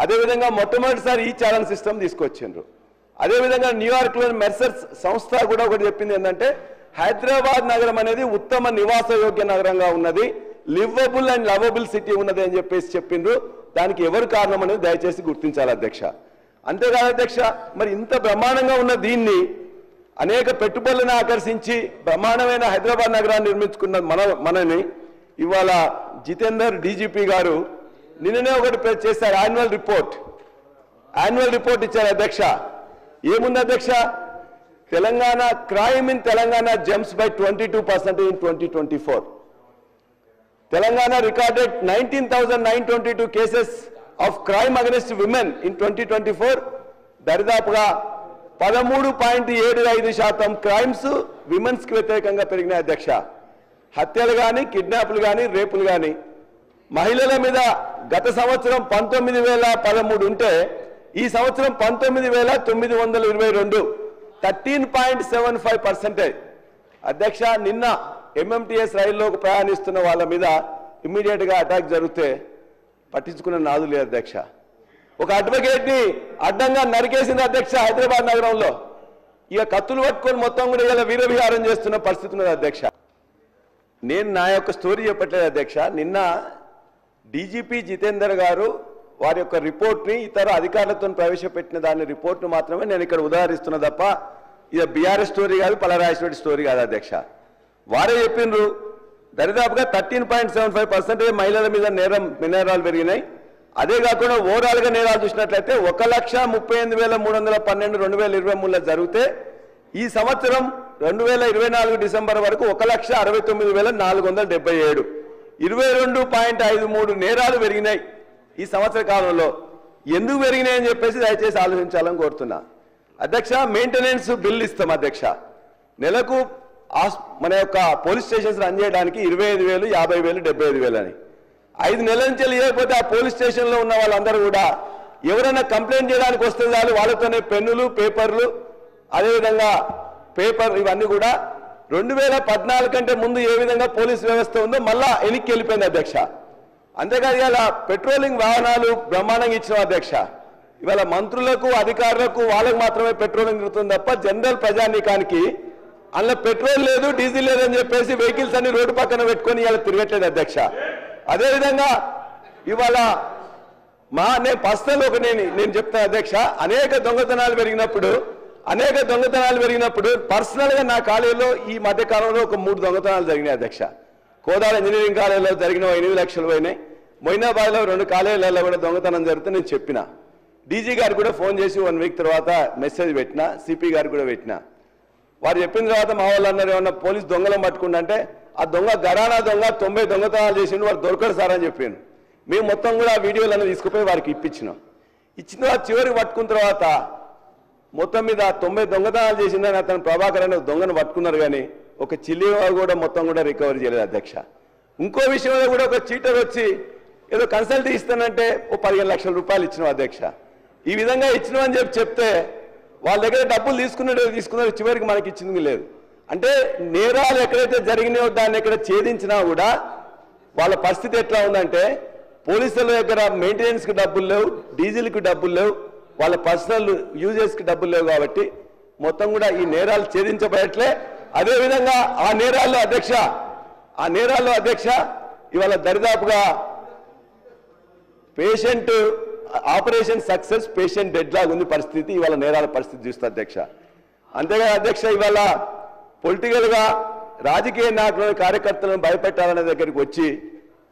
అదేవిధంగా మొట్టమొదటిసారి ఈ ఛాలెంజ్ సిస్టమ్ తీసుకొచ్చిండ్రు. అదేవిధంగా న్యూయార్క్లోని మెర్సర్స్ సంస్థ కూడా ఒకటి చెప్పింది ఏంటంటే హైదరాబాద్ నగరం అనేది ఉత్తమ నివాసయోగ్య నగరంగా ఉన్నది, లివబుల్ అండ్ లవబుల్ సిటీ ఉన్నది అని చెప్పేసి చెప్పిండ్రు. దానికి ఎవరు కారణం అనేది దయచేసి గుర్తించాలి అధ్యక్ష. అంతేకాదు అధ్యక్ష, మరి ఇంత బ్రహ్మాండంగా ఉన్న దీన్ని అనేక పెట్టుబడులను ఆకర్షించి బ్రహ్మాండమైన హైదరాబాద్ నగరాన్ని నిర్మించుకున్న మనని ఇవాళ జితేందర్ డీజీపీ గారు నిన్ననే ఒకటి చేశారు, యాన్యువల్ రిపోర్ట్ ఇచ్చారు అధ్యక్ష. ఏముంది అధ్యక్ష? Telangana crime in Telangana jumps by 22% in 2024. Telangana recorded 19,922 cases of crime against women in 2024. దరిదాపుగా 13.75% క్రైమ్స్ విమెన్స్ కి వ్యతిరేకంగా పెరిగినాయి అధ్యక్ష. హత్యలు కానీ, కిడ్నాప్లు కానీ, రేపులు కానీ మహిళల మీద గత సంవత్సరం 19,013 ఉంటే ఈ సంవత్సరం 19,922, 13.75%. అధ్యక్ష, నిన్న ఎంఎంటీఎస్ రైల్లోకి ప్రయాణిస్తున్న వాళ్ళ మీద ఇమ్మీడియట్ గా అటాక్ జరిగితే పట్టించుకున్న నాదు లేదు అధ్యక్ష. ఒక అడ్వకేట్ ని అడ్డంగా నరికేసింది అధ్యక్ష హైదరాబాద్ నగరంలో. ఇక కత్తులు పట్టుకొని మొత్తం కూడా ఇలా వీరవిహారం చేస్తున్న పరిస్థితి ఉన్నది అధ్యక్ష. నేను నా యొక్క స్టోరీ చెప్పట్లేదు అధ్యక్ష. నిన్న డీజీపీ జితేందర్ గారు వారి యొక్క రిపోర్ట్ని ఇతర అధికారులతో ప్రవేశపెట్టిన దాని రిపోర్ట్ను మాత్రమే నేను ఇక్కడ ఉదాహరిస్తున్నా తప్ప ఇది బీఆర్ఎస్ స్టోరీ కాదు, పలరాజేశ్వరి స్టోరీ కాదు అధ్యక్ష. వారే చెప్పిండ్రు దరిదాపుగా 13.75% మహిళల మీద నేరాలు పెరిగినాయి. అదే కాకుండా ఓవరాల్ గా నేరాలు చూసినట్లయితే 1,38,312 2023లో జరిగితే ఈ సంవత్సరం 2024 డిసెంబర్ వరకు 1,69,477, 22.53 నేరాలు పెరిగినాయి ఈ సంవత్సర కాలంలో. ఎందుకు పెరిగినాయని చెప్పేసి దయచేసి ఆలోచించాలని కోరుతున్నా అధ్యక్ష. మెయింటెనెన్స్ బిల్ ఇస్తాం అధ్యక్ష. నెలకు మన యొక్క పోలీస్ స్టేషన్స్ రన్ చేయడానికి 25,000, 50,000, 75,000 అని 5 నెలల నుంచి లేకపోతే ఆ పోలీస్ స్టేషన్లో ఉన్న వాళ్ళందరూ కూడా ఎవరైనా కంప్లైంట్ చేయడానికి వస్తే చాలు వాళ్ళతోనే పెన్నులు, పేపర్లు, అదేవిధంగా పేపర్ ఇవన్నీ కూడా 2014 కంటే ముందు ఏ విధంగా పోలీస్ వ్యవస్థ ఉందో మళ్ళా వెనక్కి వెళ్ళిపోయింది అధ్యక్ష. అంతేకాదు ఇలా పెట్రోలింగ్ వాహనాలు బ్రహ్మాండంగా ఇచ్చిన అధ్యక్ష. ఇవాళ మంత్రులకు, అధికారులకు వాళ్ళకు మాత్రమే పెట్రోలింగ్ జరుగుతుంది తప్ప జనరల్ ప్రజానీకానికి అందులో పెట్రోల్ లేదు, డీజిల్ లేదని చెప్పేసి వెహికల్స్ అన్ని రోడ్డు పక్కన పెట్టుకొని ఇలా తిరగట్లేదు అధ్యక్ష. అదేవిధంగా ఇవాళ నేను పర్సనల్ నేను చెప్తాను అధ్యక్ష. అనేక దొంగతనాలు పెరిగినప్పుడు పర్సనల్ గా నా కాలేజీలో ఈ మధ్య కాలంలో ఒక 3 దొంగతనాలు జరిగినాయి అధ్యక్ష. కోదాడ ఇంజనీరింగ్ కాలేజీలో జరిగిన 8 లక్షలు పోయినాయి. మొయినాబాద్లో 2 కాలేజీలలో కూడా దొంగతనం జరుగుతుంది నేను చెప్పిన. డీజీ గారు కూడా ఫోన్ చేసి 1 వీక్ తర్వాత మెసేజ్ పెట్టిన, సిపి గారు కూడా పెట్టిన. వారు చెప్పిన తర్వాత మా వాళ్ళు అన్నారు ఏమన్నా పోలీస్ దొంగలను పట్టుకుంటే ఆ దొంగ గరానా దొంగ 90 దొంగతనాలు చేసిండు, వారు దొరకడు సార్ అని చెప్పాను. మేము మొత్తం కూడా ఆ వీడియోలను తీసుకుపోయి వారికి ఇచ్చిన తర్వాత చివరికి పట్టుకున్న తర్వాత మొత్తం మీద 90 దొంగతనాలు చేసిందని అతను ప్రభాకర్ అనే దొంగను పట్టుకున్నారు. కానీ ఒక చిల్లి కూడా మొత్తం కూడా రికవరీ చేయలేదు అధ్యక్ష. ఇంకో విషయంలో కూడా ఒక చీటర్ వచ్చి ఏదో కన్సల్టీ ఇస్తానంటే ఓ 15 లక్షల రూపాయలు ఇచ్చిన అధ్యక్ష. ఈ విధంగా ఇచ్చినవని చెప్తే వాళ్ళ దగ్గర డబ్బులు తీసుకున్నారు, చివరికి మనకి ఇచ్చింది లేదు. అంటే నేరాలు ఎక్కడైతే జరిగినాయో దాన్ని ఎక్కడ ఛేదించినా కూడా వాళ్ళ పరిస్థితి ఎట్లా ఉందంటే పోలీసుల దగ్గర మెయింటెనెన్స్కి డబ్బులు లేవు, డీజిల్కి డబ్బులు లేవు, వాళ్ళ పర్సనల్ యూజెస్కి డబ్బులు లేవు. కాబట్టి మొత్తం కూడా ఈ నేరాలు ఛేదించబడట్లే. అదేవిధంగా ఆ నేరాల్లో అధ్యక్ష ఇవాళ దరిదాపుగా patient operation success, patient dead లాగా ఉంది పరిస్థితి. ఇవాళ నేరాల పరిస్థితి చూస్తే అధ్యక్ష. అంతేగా అధ్యక్ష ఇవాళ పొలిటికల్ గా రాజకీయ నాయకులను, కార్యకర్తలను భయపెట్టాలనే దగ్గరికి వచ్చి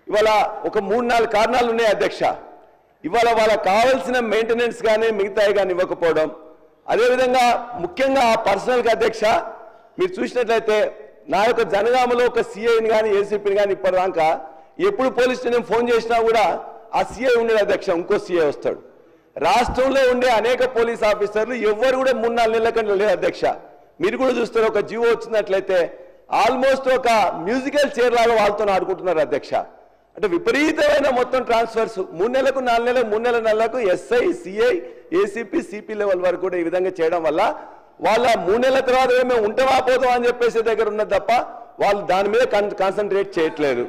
ఇవాళ ఒక 3-4 కారణాలు ఉన్నాయి అధ్యక్ష. ఇవాళ వాళ్ళకి కావాల్సిన మెయింటెనెన్స్ కానీ మిగతాయి కానీ ఇవ్వకపోవడం. అదేవిధంగా ముఖ్యంగా ఆ పర్సనల్గా అధ్యక్ష మీరు చూసినట్లయితే నా యొక్క జనగామలో ఒక సిఐని కానీ, ఏసీపీని కానీ ఇప్పటిదాకా ఎప్పుడు పోలీస్ స్టేషన్ ఫోన్ చేసినా కూడా ఆ సిఐ ఉండేది అధ్యక్ష, ఇంకో సిఐ వస్తాడు. రాష్ట్రంలో ఉండే అనేక పోలీస్ ఆఫీసర్లు ఎవరు కూడా 3-4 నెలల కంటే లేదు అధ్యక్ష. మీరు కూడా చూస్తారు, ఒక జీవో వచ్చినట్లయితే ఆల్మోస్ట్ ఒక మ్యూజికల్ చైర్ లాగా వాళ్ళతో ఆడుకుంటున్నారు అధ్యక్ష. అంటే విపరీతమైన మొత్తం ట్రాన్స్ఫర్స్ 3 నెలలకు 4 నెలలకు 3 నెలల నెలలకు SI, CI, ACP, CP level వరకు కూడా ఈ విధంగా చేయడం వల్ల వాళ్ళ 3 నెలల తర్వాత మేము ఉంటవా పోతాం అని చెప్పేసి దగ్గర ఉన్నది తప్ప వాళ్ళు దాని మీద కాన్సన్ట్రేట్ చేయట్లేదు.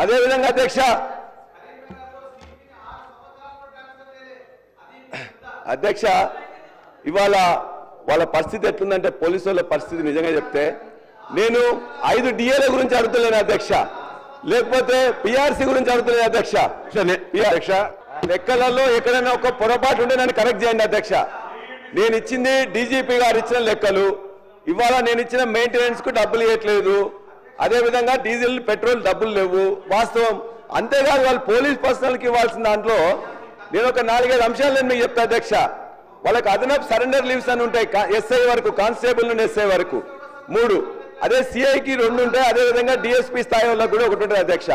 అదేవిధంగా అధ్యక్ష అధ్యక్ష ఇవాళ వాళ్ళ పరిస్థితి ఎట్లుందంటే పోలీసు వాళ్ళ పరిస్థితి నిజంగా చెప్తే నేను 5 డిఏల గురించి అడుగుతలేను అధ్యక్ష, లేకపోతే పిఆర్సీ గురించి అడుగుతలేను అధ్యక్ష. అధ్యక్ష లెక్కలలో ఎక్కడైనా ఒక పొరపాటు ఉంటే నన్ను కరెక్ట్ చేయండి అధ్యక్ష. నేను ఇచ్చింది డీజీపీ గారు ఇచ్చిన లెక్కలు, ఇవాళ నేను ఇచ్చిన మెయింటెనెన్స్ కు డబ్బులు ఇవ్వట్లేదు, అదేవిధంగా డీజిల్ పెట్రోల్ డబ్బులు లేవు వాస్తవం. అంతేకాదు వాళ్ళు పోలీస్ పర్సనల్కి ఇవ్వాల్సిన దాంట్లో నేను ఒక 4-5 అంశాలు నేను మీకు చెప్తా అధ్యక్ష. వాళ్ళకి అదనపు సరెండర్ లీవ్స్ అని ఉంటాయి, ఎస్ఐ వరకు, కానిస్టేబుల్ నుండి ఎస్ఐ వరకు 3, అదే సిఐకి 2 ఉంటాయి, అదేవిధంగా డిఎస్పీ స్థాయి వాళ్ళకి కూడా 1 ఉంటుంది అధ్యక్ష.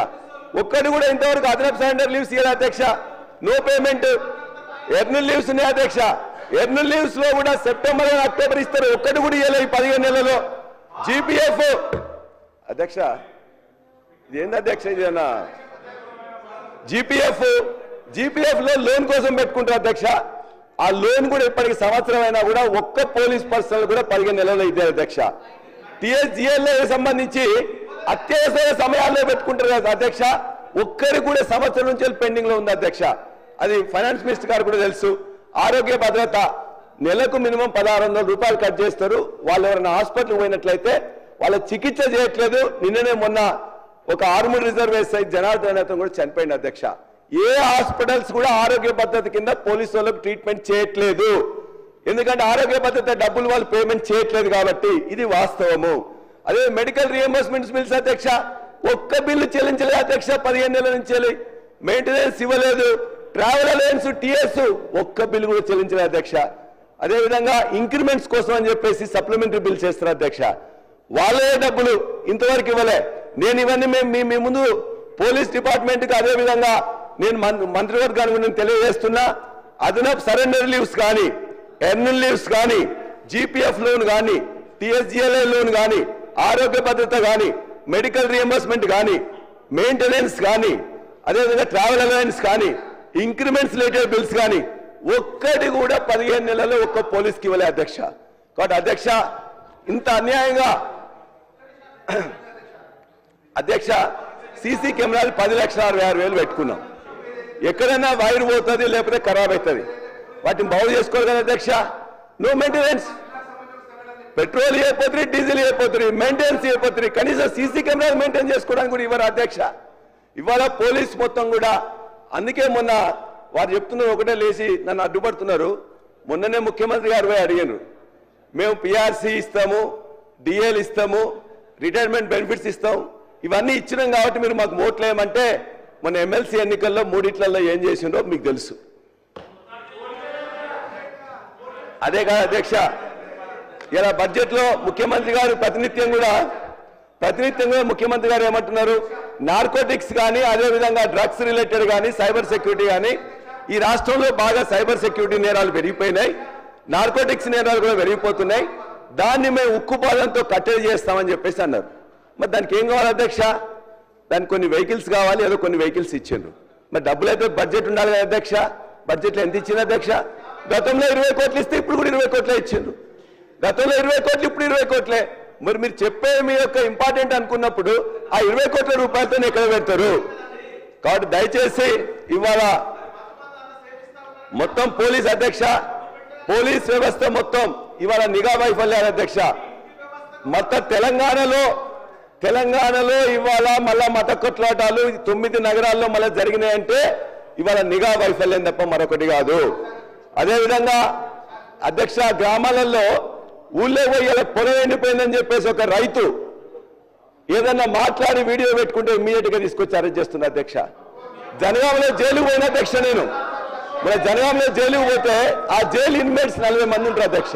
ఒక్కటి కూడా ఇంతవరకు అదనపు సరెండర్ లీవ్స్ ఇవ్వాలి అధ్యక్ష. No payment. ఎర్నల్ లీవ్స్ ఉన్నాయి అధ్యక్ష, ఎర్నల్ లీవ్స్ లో కూడా సెప్టెంబర్ అక్టోబర్ ఇస్తారు, ఒక్కటి కూడా ఇవ్వలేదు ఈ 15 నెలల్లో. జీపీఎఫ్ అధ్యక్ష ఇదేంది అధ్యక్ష, ఇదేనా జీపీఎఫ్ లో లోన్ కోసం పెట్టుకుంటారు అధ్యక్ష. ఆ లోన్ కూడా ఇప్పటికి సంవత్సరం అయినా కూడా ఒక్క పోలీస్ పర్సనల్ కూడా 15 నెలల్లో ఇద్దారు అధ్యక్ష. టీఎస్జీఎల్ సంబంధించి అత్యవసర సమయాల్లో పెట్టుకుంటారు కదా అధ్యక్ష, ఒక్కరి కూడా సంవత్సరం నుంచి పెండింగ్ లో ఉంది అధ్యక్ష. అది ఫైనాన్స్ మినిస్టర్ గారు కూడా తెలుసు. ఆరోగ్య భద్రత నెలకు మినిమం 1600 రూపాయలు కట్ చేస్తారు. వాళ్ళు ఎవరైనా హాస్పిటల్ పోయినట్లయితే వాళ్ళ చికిత్స చేయట్లేదు. నిన్ననే మొన్న ఒక ఆర్మూర్ రిజర్వ్ ఎస్ఐ జనార్దన్ అతను కూడా చనిపోయింది అధ్యక్ష. ఏ హాస్పిటల్స్ కూడా ఆరోగ్య భద్రత కింద పోలీసు వాళ్ళకి ట్రీట్మెంట్ చేయట్లేదు, ఎందుకంటే ఆరోగ్య భద్రత డబ్బులు వాళ్ళు పేమెంట్ చేయట్లేదు కాబట్టి. ఇది వాస్తవము. అదే మెడికల్ రియంబర్స్మెంట్స్ బిల్స్ అధ్యక్ష, ఒక్క బిల్లు చెల్లించలేదు అధ్యక్ష 15 నెలల నుంచి. మెయింటెనెన్స్ ఇవ్వలేదు. ట్రావెల్ అలయన్స్ టీఎస్ ఒక్క బిల్లు కూడా చెల్లించలేదు అధ్యక్ష. అదేవిధంగా ఇంక్రిమెంట్స్ కోసం అని చెప్పేసి సప్లిమెంటరీ బిల్స్ చేస్తారు అధ్యక్ష, వాళ్ళే డబ్బులు ఇంతవరకు ఇవ్వలే. నేను ఇవన్నీ మీ ముందు పోలీస్ డిపార్ట్మెంట్కి అదేవిధంగా నేను మంత్రివర్గానికి నేను తెలియజేస్తున్నా. అదనపు సరెండర్ లీవ్స్ కానీ, ఎర్నల్ లీవ్స్ కానీ, జీపీఎఫ్ లోన్ కానీ, టీఎస్జీఎల్ఐ లోన్ కానీ, ఆరోగ్య భద్రత కానీ, మెడికల్ రియంబర్స్మెంట్ కానీ, మెయింటెనెన్స్ కానీ, అదేవిధంగా ట్రావెల్ అలయన్స్ కానీ, ఇంక్రిమెంట్స్ రిలేటెడ్ బిల్స్ కానీ ఒక్కటి కూడా 15 నెలల్లో ఒక్క పోలీస్కి ఇవ్వలే అధ్యక్ష. కాబట్టి అధ్యక్ష ఇంత అన్యాయంగా అధ్యక్ష సీసీ కెమెరాలు 10,66,000 పెట్టుకున్నాం. ఎక్కడైనా వైర్ పోతుంది, లేకపోతే ఖరాబ్ అవుతుంది, వాటిని బాగు చేసుకోవాలి కదా అధ్యక్ష. No maintenance. పెట్రోల్ అయిపోతుంది, డీజిల్ అయిపోతుంది, మెయింటెనెన్స్ అయిపోతుంది, కనీసం సీసీ కెమెరాలు మెయింటైన్ చేసుకోవడానికి కూడా ఇవ్వరు అధ్యక్ష. ఇవాళ పోలీస్ మొత్తం కూడా. అందుకే మొన్న వారు చెప్తున్నారు, ఒకటే లేచి నన్ను అడ్డుపడుతున్నారు. మొన్ననే ముఖ్యమంత్రి గారు పోయి అడిగారు, మేము పిఆర్సీ ఇస్తాము, డిఏలు ఇస్తాము, రిటైర్మెంట్ బెనిఫిట్స్ ఇస్తాం, ఇవన్నీ ఇచ్చినాం కాబట్టి మీరు మాకు ఓట్లు వేయమంటే మన ఎమ్మెల్సీ ఎన్నికల్లో 3 ఏం చేసిండో మీకు తెలుసు. అదే కాదు అధ్యక్ష, ఇలా బడ్జెట్లో ముఖ్యమంత్రి గారు ప్రతినిత్యం కూడా ముఖ్యమంత్రి గారు ఏమంటున్నారు, నార్కోటిక్స్ కానీ, అదేవిధంగా డ్రగ్స్ రిలేటెడ్ కానీ, సైబర్ సెక్యూరిటీ కానీ, ఈ రాష్ట్రంలో బాగా సైబర్ సెక్యూరిటీ నేరాలు పెరిగిపోయినాయి, నార్కోటిక్స్ నేరాలు కూడా పెరిగిపోతున్నాయి, దాన్ని మేము ఉక్కుపాదంతో కట్టడి చేస్తామని చెప్పేసి అన్నారు. మరి దానికి ఏం కావాలి అధ్యక్ష? దానికి కొన్ని వెహికల్స్ కావాలి, ఏదో కొన్ని వెహికల్స్ ఇచ్చిండ్రు. మరి డబ్బులు అయితే బడ్జెట్ ఉండాలి కదా అధ్యక్ష. బడ్జెట్లో ఎంత ఇచ్చింది అధ్యక్ష? గతంలో 20 కోట్లు ఇస్తే ఇప్పుడు కూడా 20 కోట్లే ఇచ్చిండ్రు. గతంలో 20 కోట్లు, ఇప్పుడు 20 కోట్లే. మరి మీరు చెప్పే మీ యొక్క ఇంపార్టెంట్ అనుకున్నప్పుడు ఆ 20 కోట్ల రూపాయలతో ఎక్కడ పెడతారు? కాబట్టి దయచేసి ఇవాళ మొత్తం పోలీస్ అధ్యక్ష, పోలీస్ వ్యవస్థ మొత్తం ఇవాళ నిఘా వైఫల్యాలు అధ్యక్ష. మొత్తం తెలంగాణలో ఇవాళ మళ్ళా మత కొట్లాటాలు 9 నగరాల్లో మళ్ళీ జరిగినాయంటే ఇవాళ నిఘా వైఫల్యం తప్ప మరొకటి కాదు. అదేవిధంగా అధ్యక్ష, గ్రామాలలో ఊళ్ళో పోయి ఇలా పొలం ఎండిపోయిందని చెప్పేసి ఒక రైతు ఏదన్నా మాట్లాడి వీడియో పెట్టుకుంటే ఇమ్మీడియట్ గా తీసుకొచ్చి అరెస్ట్ చేస్తున్నా అధ్యక్ష. జనగాంలో జైలుకు పోయిన అధ్యక్ష నేను. మన జనగాంలో జైలుకు పోతే ఆ జైలు ఇన్మేట్స్ 40 మంది ఉంటారు అధ్యక్ష.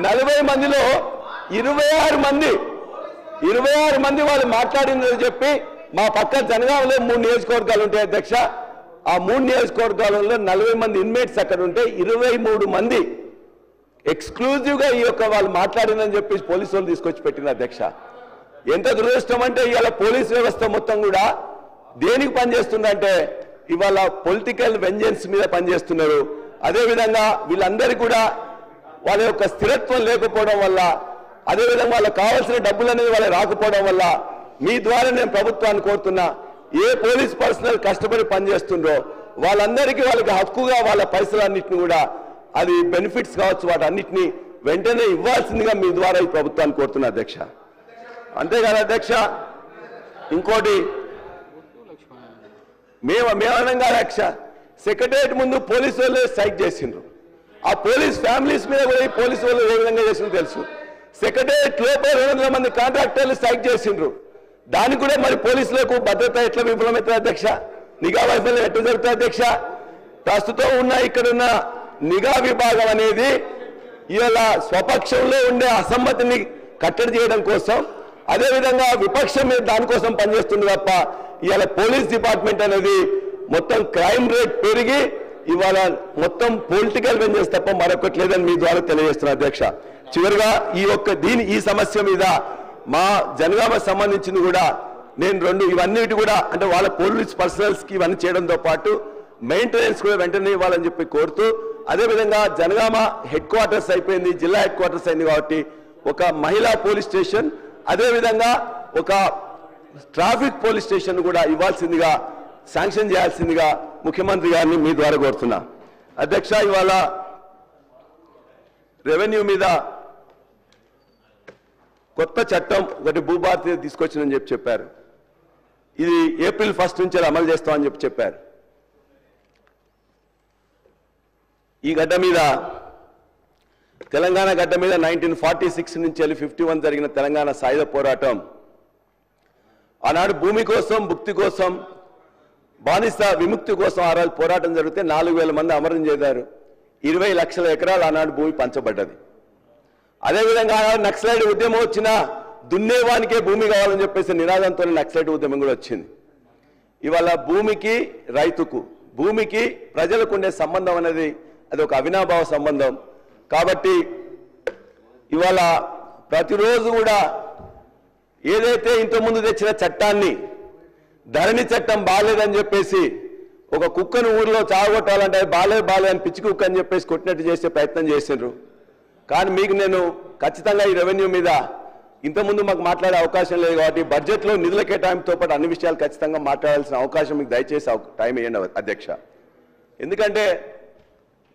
40 మందిలో 26 మంది వాళ్ళు మాట్లాడిందని చెప్పి మా పక్క జనగాంలో 3 నియోజకవర్గాలు ఉంటాయి అధ్యక్ష. ఆ 3 నియోజకవర్గాలలో 40 మంది ఇన్మేట్స్ అక్కడ ఉంటే 23 మంది ఎక్స్క్లూజివ్ గా ఈ యొక్క వాళ్ళు మాట్లాడిందని చెప్పి పోలీసు వాళ్ళు తీసుకొచ్చి పెట్టిన అధ్యక్ష. ఎంత దురదృష్టం అంటే ఇవాళ పోలీస్ వ్యవస్థ మొత్తం కూడా దేనికి పనిచేస్తుందంటే ఇవాళ పొలిటికల్ వెంజెన్స్ మీద పనిచేస్తున్నారు. అదేవిధంగా వీళ్ళందరికీ కూడా వాళ్ళ యొక్క స్థిరత్వం లేకపోవడం వల్ల, అదేవిధంగా వాళ్ళకి కావాల్సిన డబ్బులు అనేది వాళ్ళకి రాకపోవడం వల్ల మీ ద్వారా నేను ప్రభుత్వాన్ని కోరుతున్నా, ఏ పోలీస్ పర్సనల్ కష్టపడి పనిచేస్తుండ్రో వాళ్ళందరికీ వాళ్ళకి హక్కుగా వాళ్ళ పైసలన్నింటినీ కూడా అది బెనిఫిట్స్ కావచ్చు వాటన్నిటిని వెంటనే ఇవ్వాల్సిందిగా మీ ద్వారా ఈ ప్రభుత్వాన్ని కోరుతున్నా అధ్యక్ష. అంతేకాదు అధ్యక్ష, ఇంకోటి మేమనంగా అధ్యక్ష, సెక్రటరియట్ ముందు పోలీసు వాళ్ళు స్ట్రైక్ చేసిండ్రు. ఆ పోలీస్ ఫ్యామిలీస్ మీద కూడా ఈ పోలీసు వాళ్ళు ఏ విధంగా చేసిండ్రు తెలుసు. సెక్రటరియట్ లోపల 200 మంది కాంట్రాక్టర్లు స్ట్రైక్ చేసిండ్రు. దానికి కూడా మరి పోలీసులకు భద్రత ఎట్లా విఫలమవుతుంది అధ్యక్ష? నిఘా వైఫల్యం ఎట్లా జరుగుతుంది అధ్యక్ష? ప్రస్తుతం ఉన్న ఇక్కడున్న నిఘా విభాగం అనేది ఇవాళ స్వపక్షంలో ఉండే అసమ్మతిని కట్టడి చేయడం కోసం, అదేవిధంగా విపక్షం మీద దానికోసం పనిచేస్తుంది తప్ప ఇవాళ పోలీస్ డిపార్ట్మెంట్ అనేది మొత్తం క్రైమ్ రేట్ పెరిగి ఇవాళ మొత్తం పొలిటికల్ వెంజెన్స్ తప్ప మరొకటి లేదని మీ ద్వారా తెలియజేస్తున్నా అధ్యక్ష. చివరిగా ఈ సమస్య మీద మా జనగామ సంబంధించింది కూడా నేను ఇవన్నిటి కూడా అంటే వాళ్ళ పోలీస్ పర్సనల్స్ కి ఇవన్నీ చేయడంతో పాటు మెయింటెనెన్స్ కూడా వెంటనే ఇవ్వాలని చెప్పి కోరుతూ, అదేవిధంగా జనగామ హెడ్ క్వార్టర్స్ అయిపోయింది, జిల్లా హెడ్ క్వార్టర్స్ అయింది కాబట్టి ఒక మహిళా పోలీస్ స్టేషన్, అదేవిధంగా ఒక ట్రాఫిక్ పోలీస్ స్టేషన్ కూడా ఇవ్వాల్సిందిగా శాంక్షన్ చేయాల్సిందిగా ముఖ్యమంత్రి గారిని మీ ద్వారా కోరుతున్నా అధ్యక్ష. ఇవాళ రెవెన్యూ మీద కొత్త చట్టం ఒకటి భూభారతి తీసుకొచ్చిందని చెప్పారు. ఇది ఏప్రిల్ 1 నుంచి అమలు చేస్తామని చెప్పారు. ఈ గడ్డ మీద తెలంగాణ గడ్డ మీద 1946 నుంచి 51 జరిగిన తెలంగాణ సాయుధ పోరాటం ఆనాడు భూమి కోసం, భుక్తి కోసం, బానిస విముక్తి కోసం ఆ రోజు పోరాటం జరిగితే 4000 మంది అమరం చేశారు. 20 లక్షల ఎకరాలు ఆనాడు భూమి పంచబడ్డది. అదేవిధంగా ఆనాడు నక్సలైట్ ఉద్యమం వచ్చినా దున్నేవానికే భూమి కావాలని చెప్పేసి నినాదంతో నక్సలైట్ ఉద్యమం కూడా వచ్చింది. ఇవాళ భూమికి, రైతుకు, భూమికి ప్రజలకు ఉండే సంబంధం అనేది అది ఒక అవినాభావ సంబంధం. కాబట్టి ఇవాళ ప్రతిరోజు కూడా ఏదైతే ఇంతకుముందు తెచ్చిన చట్టాన్ని ధరణి చట్టం బాలేదని చెప్పేసి ఒక కుక్కను ఊరిలో చావగొట్టాలంటే బాలే అని పిచ్చి కుక్క అని చెప్పేసి కొట్టినట్టు చేసే ప్రయత్నం చేసిండ్రు. కానీ మీకు నేను ఖచ్చితంగా ఈ రెవెన్యూ మీద ఇంతకుముందు మాకు మాట్లాడే అవకాశం లేదు కాబట్టి బడ్జెట్లో నిధుల కేటాయింపుతో పాటు అన్ని విషయాలు ఖచ్చితంగా మాట్లాడాల్సిన అవకాశం మీకు దయచేసి టైం ఇవ్వండి అధ్యక్ష. ఎందుకంటే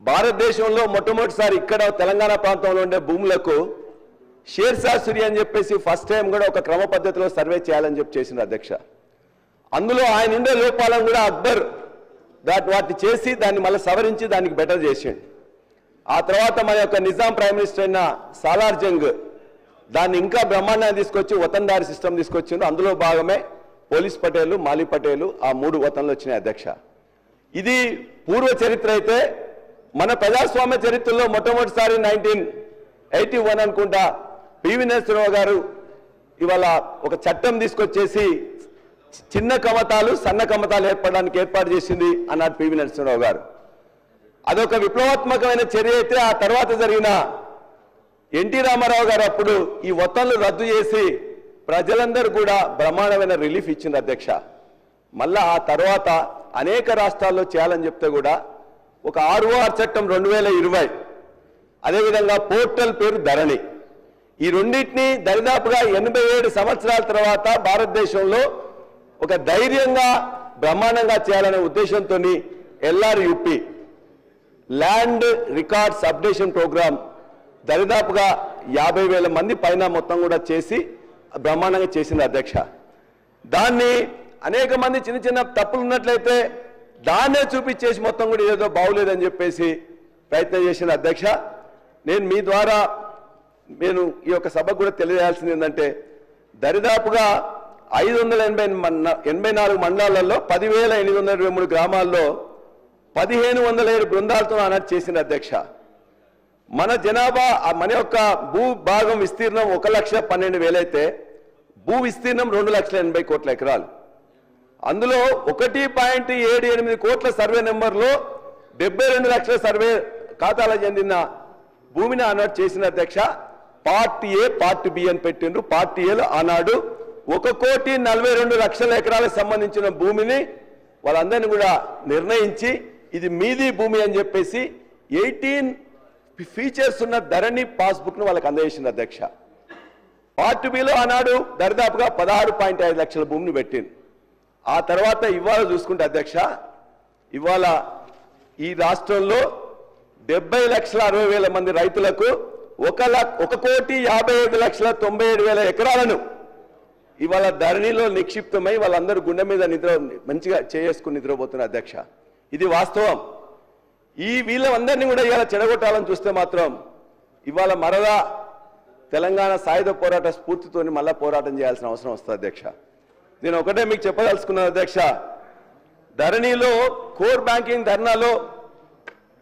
భారతదేశంలో మొట్టమొదటిసారి ఇక్కడ తెలంగాణ ప్రాంతంలో ఉండే భూములకు షేర్షా సూరి అని చెప్పేసి ఫస్ట్ టైం కూడా ఒక క్రమ పద్ధతిలో సర్వే చేయాలని చేసింది అధ్యక్ష. అందులో ఆయన ఉండే లోపాలను కూడా అక్బర్ వాటిని చేసి దాన్ని మళ్ళీ సవరించి దానికి బెటర్ చేసిండు. ఆ తర్వాత మన యొక్క నిజాం ప్రైమ్ మినిస్టర్ అయిన సాలార్ జంగ్ దాన్ని ఇంకా బ్రహ్మాండంగా తీసుకొచ్చి వతందారి సిస్టమ్ తీసుకొచ్చిండు. అందులో భాగమే పోలీస్ పటేలు, మాలి పటేలు, ఆ 3 వతన్లు వచ్చినాయి అధ్యక్ష. ఇది పూర్వ చరిత్ర అయితే మన ప్రజాస్వామ్య చరిత్రలో మొట్టమొదటిసారి 1981 అనుకుంటా పివి నరసింహరావు గారు ఇవాళ ఒక చట్టం తీసుకొచ్చేసి చిన్న కమతాలు, సన్న కమతాలు ఏర్పాటు చేసింది అన్నాడు పివి నరసింహరావు గారు. అదొక విప్లవాత్మకమైన చర్య అయితే ఆ తర్వాత జరిగిన ఎన్టీ రామారావు గారు అప్పుడు ఈ వతన్లు రద్దు చేసి ప్రజలందరూ కూడా బ్రహ్మాండమైన రిలీఫ్ ఇచ్చింది అధ్యక్ష. మళ్ళా ఆ తర్వాత అనేక రాష్ట్రాల్లో చేయాలని చెప్తే కూడా ఒక ROR చట్టం 2020, అదేవిధంగా పోర్టల్ పేరు ధరణి, ఈ రెండింటినీ దరిదాపుగా 87 సంవత్సరాల తర్వాత భారతదేశంలో ఒక ధైర్యంగా బ్రహ్మాండంగా చేయాలనే ఉద్దేశంతో LRUP land records updation programme దరిదాపుగా 50,000 మంది పైన మొత్తం కూడా చేసి బ్రహ్మాండంగా చేసింది అధ్యక్ష. దాన్ని అనేక మంది చిన్న చిన్న తప్పులు ఉన్నట్లయితే దాన్నే చూపించేసి మొత్తం కూడా ఏదో బాగులేదని చెప్పేసి ప్రయత్నం చేసింది అధ్యక్ష. నేను మీ ద్వారా ఈ యొక్క సభకు కూడా తెలియజేయాల్సింది ఏంటంటే దరిదాపుగా 584 మండలాల్లో 10,823 గ్రామాల్లో 1,507 బృందాలతో అన్నట్టు చేసింది అధ్యక్ష. మన జనాభా మన యొక్క భూ భాగం విస్తీర్ణం 1,12,000 అయితే భూ విస్తీర్ణం 2,80,00,000 కోట్ల ఎకరాలు. అందులో 1.78 కోట్ల సర్వే నెంబర్లో 72 లక్షల సర్వే ఖాతాలకు చెందిన భూమిని ఆనాడు చేసిన అధ్యక్ష. పార్ట్ ఏ, పార్ట్ బి అని పెట్టిండ్రు. పార్ట్ ఏలో ఆనాడు 1,42,00,000 ఎకరాలకు సంబంధించిన భూమిని వాళ్ళందరినీ కూడా నిర్ణయించి ఇది మీది భూమి అని చెప్పేసి 18 ఫీచర్స్ ఉన్న ధరణి పాస్బుక్ ను వాళ్ళకి అందజేసింది అధ్యక్ష. పార్ట్ బిలో ఆనాడు దరిదాపుగా 16.5 లక్షల భూమిని పెట్టింది. ఆ తర్వాత ఇవాళ చూసుకుంటే అధ్యక్ష, ఇవాళ ఈ రాష్ట్రంలో 70,60,000 మంది రైతులకు 1,50,57,97,000 ఎకరాలను ఇవాళ ధరణిలో నిక్షిప్తమై వాళ్ళందరూ గుండె మీద మంచిగా చేసుకుని నిద్రపోతున్నారు అధ్యక్ష. ఇది వాస్తవం. ఈ వీళ్ళందరినీ కూడా ఇవాళ చెడగొట్టాలని చూస్తే మాత్రం ఇవాళ మరలా తెలంగాణ సాయుధ పోరాట స్ఫూర్తితోని మళ్ళా పోరాటం చేయాల్సిన అవసరం వస్తుంది అధ్యక్ష. నేను ఒకటే మీకు చెప్పదలుచుకున్నాను అధ్యక్ష, ధరణిలో కోర్ బ్యాంకింగ్ ధర్నాలో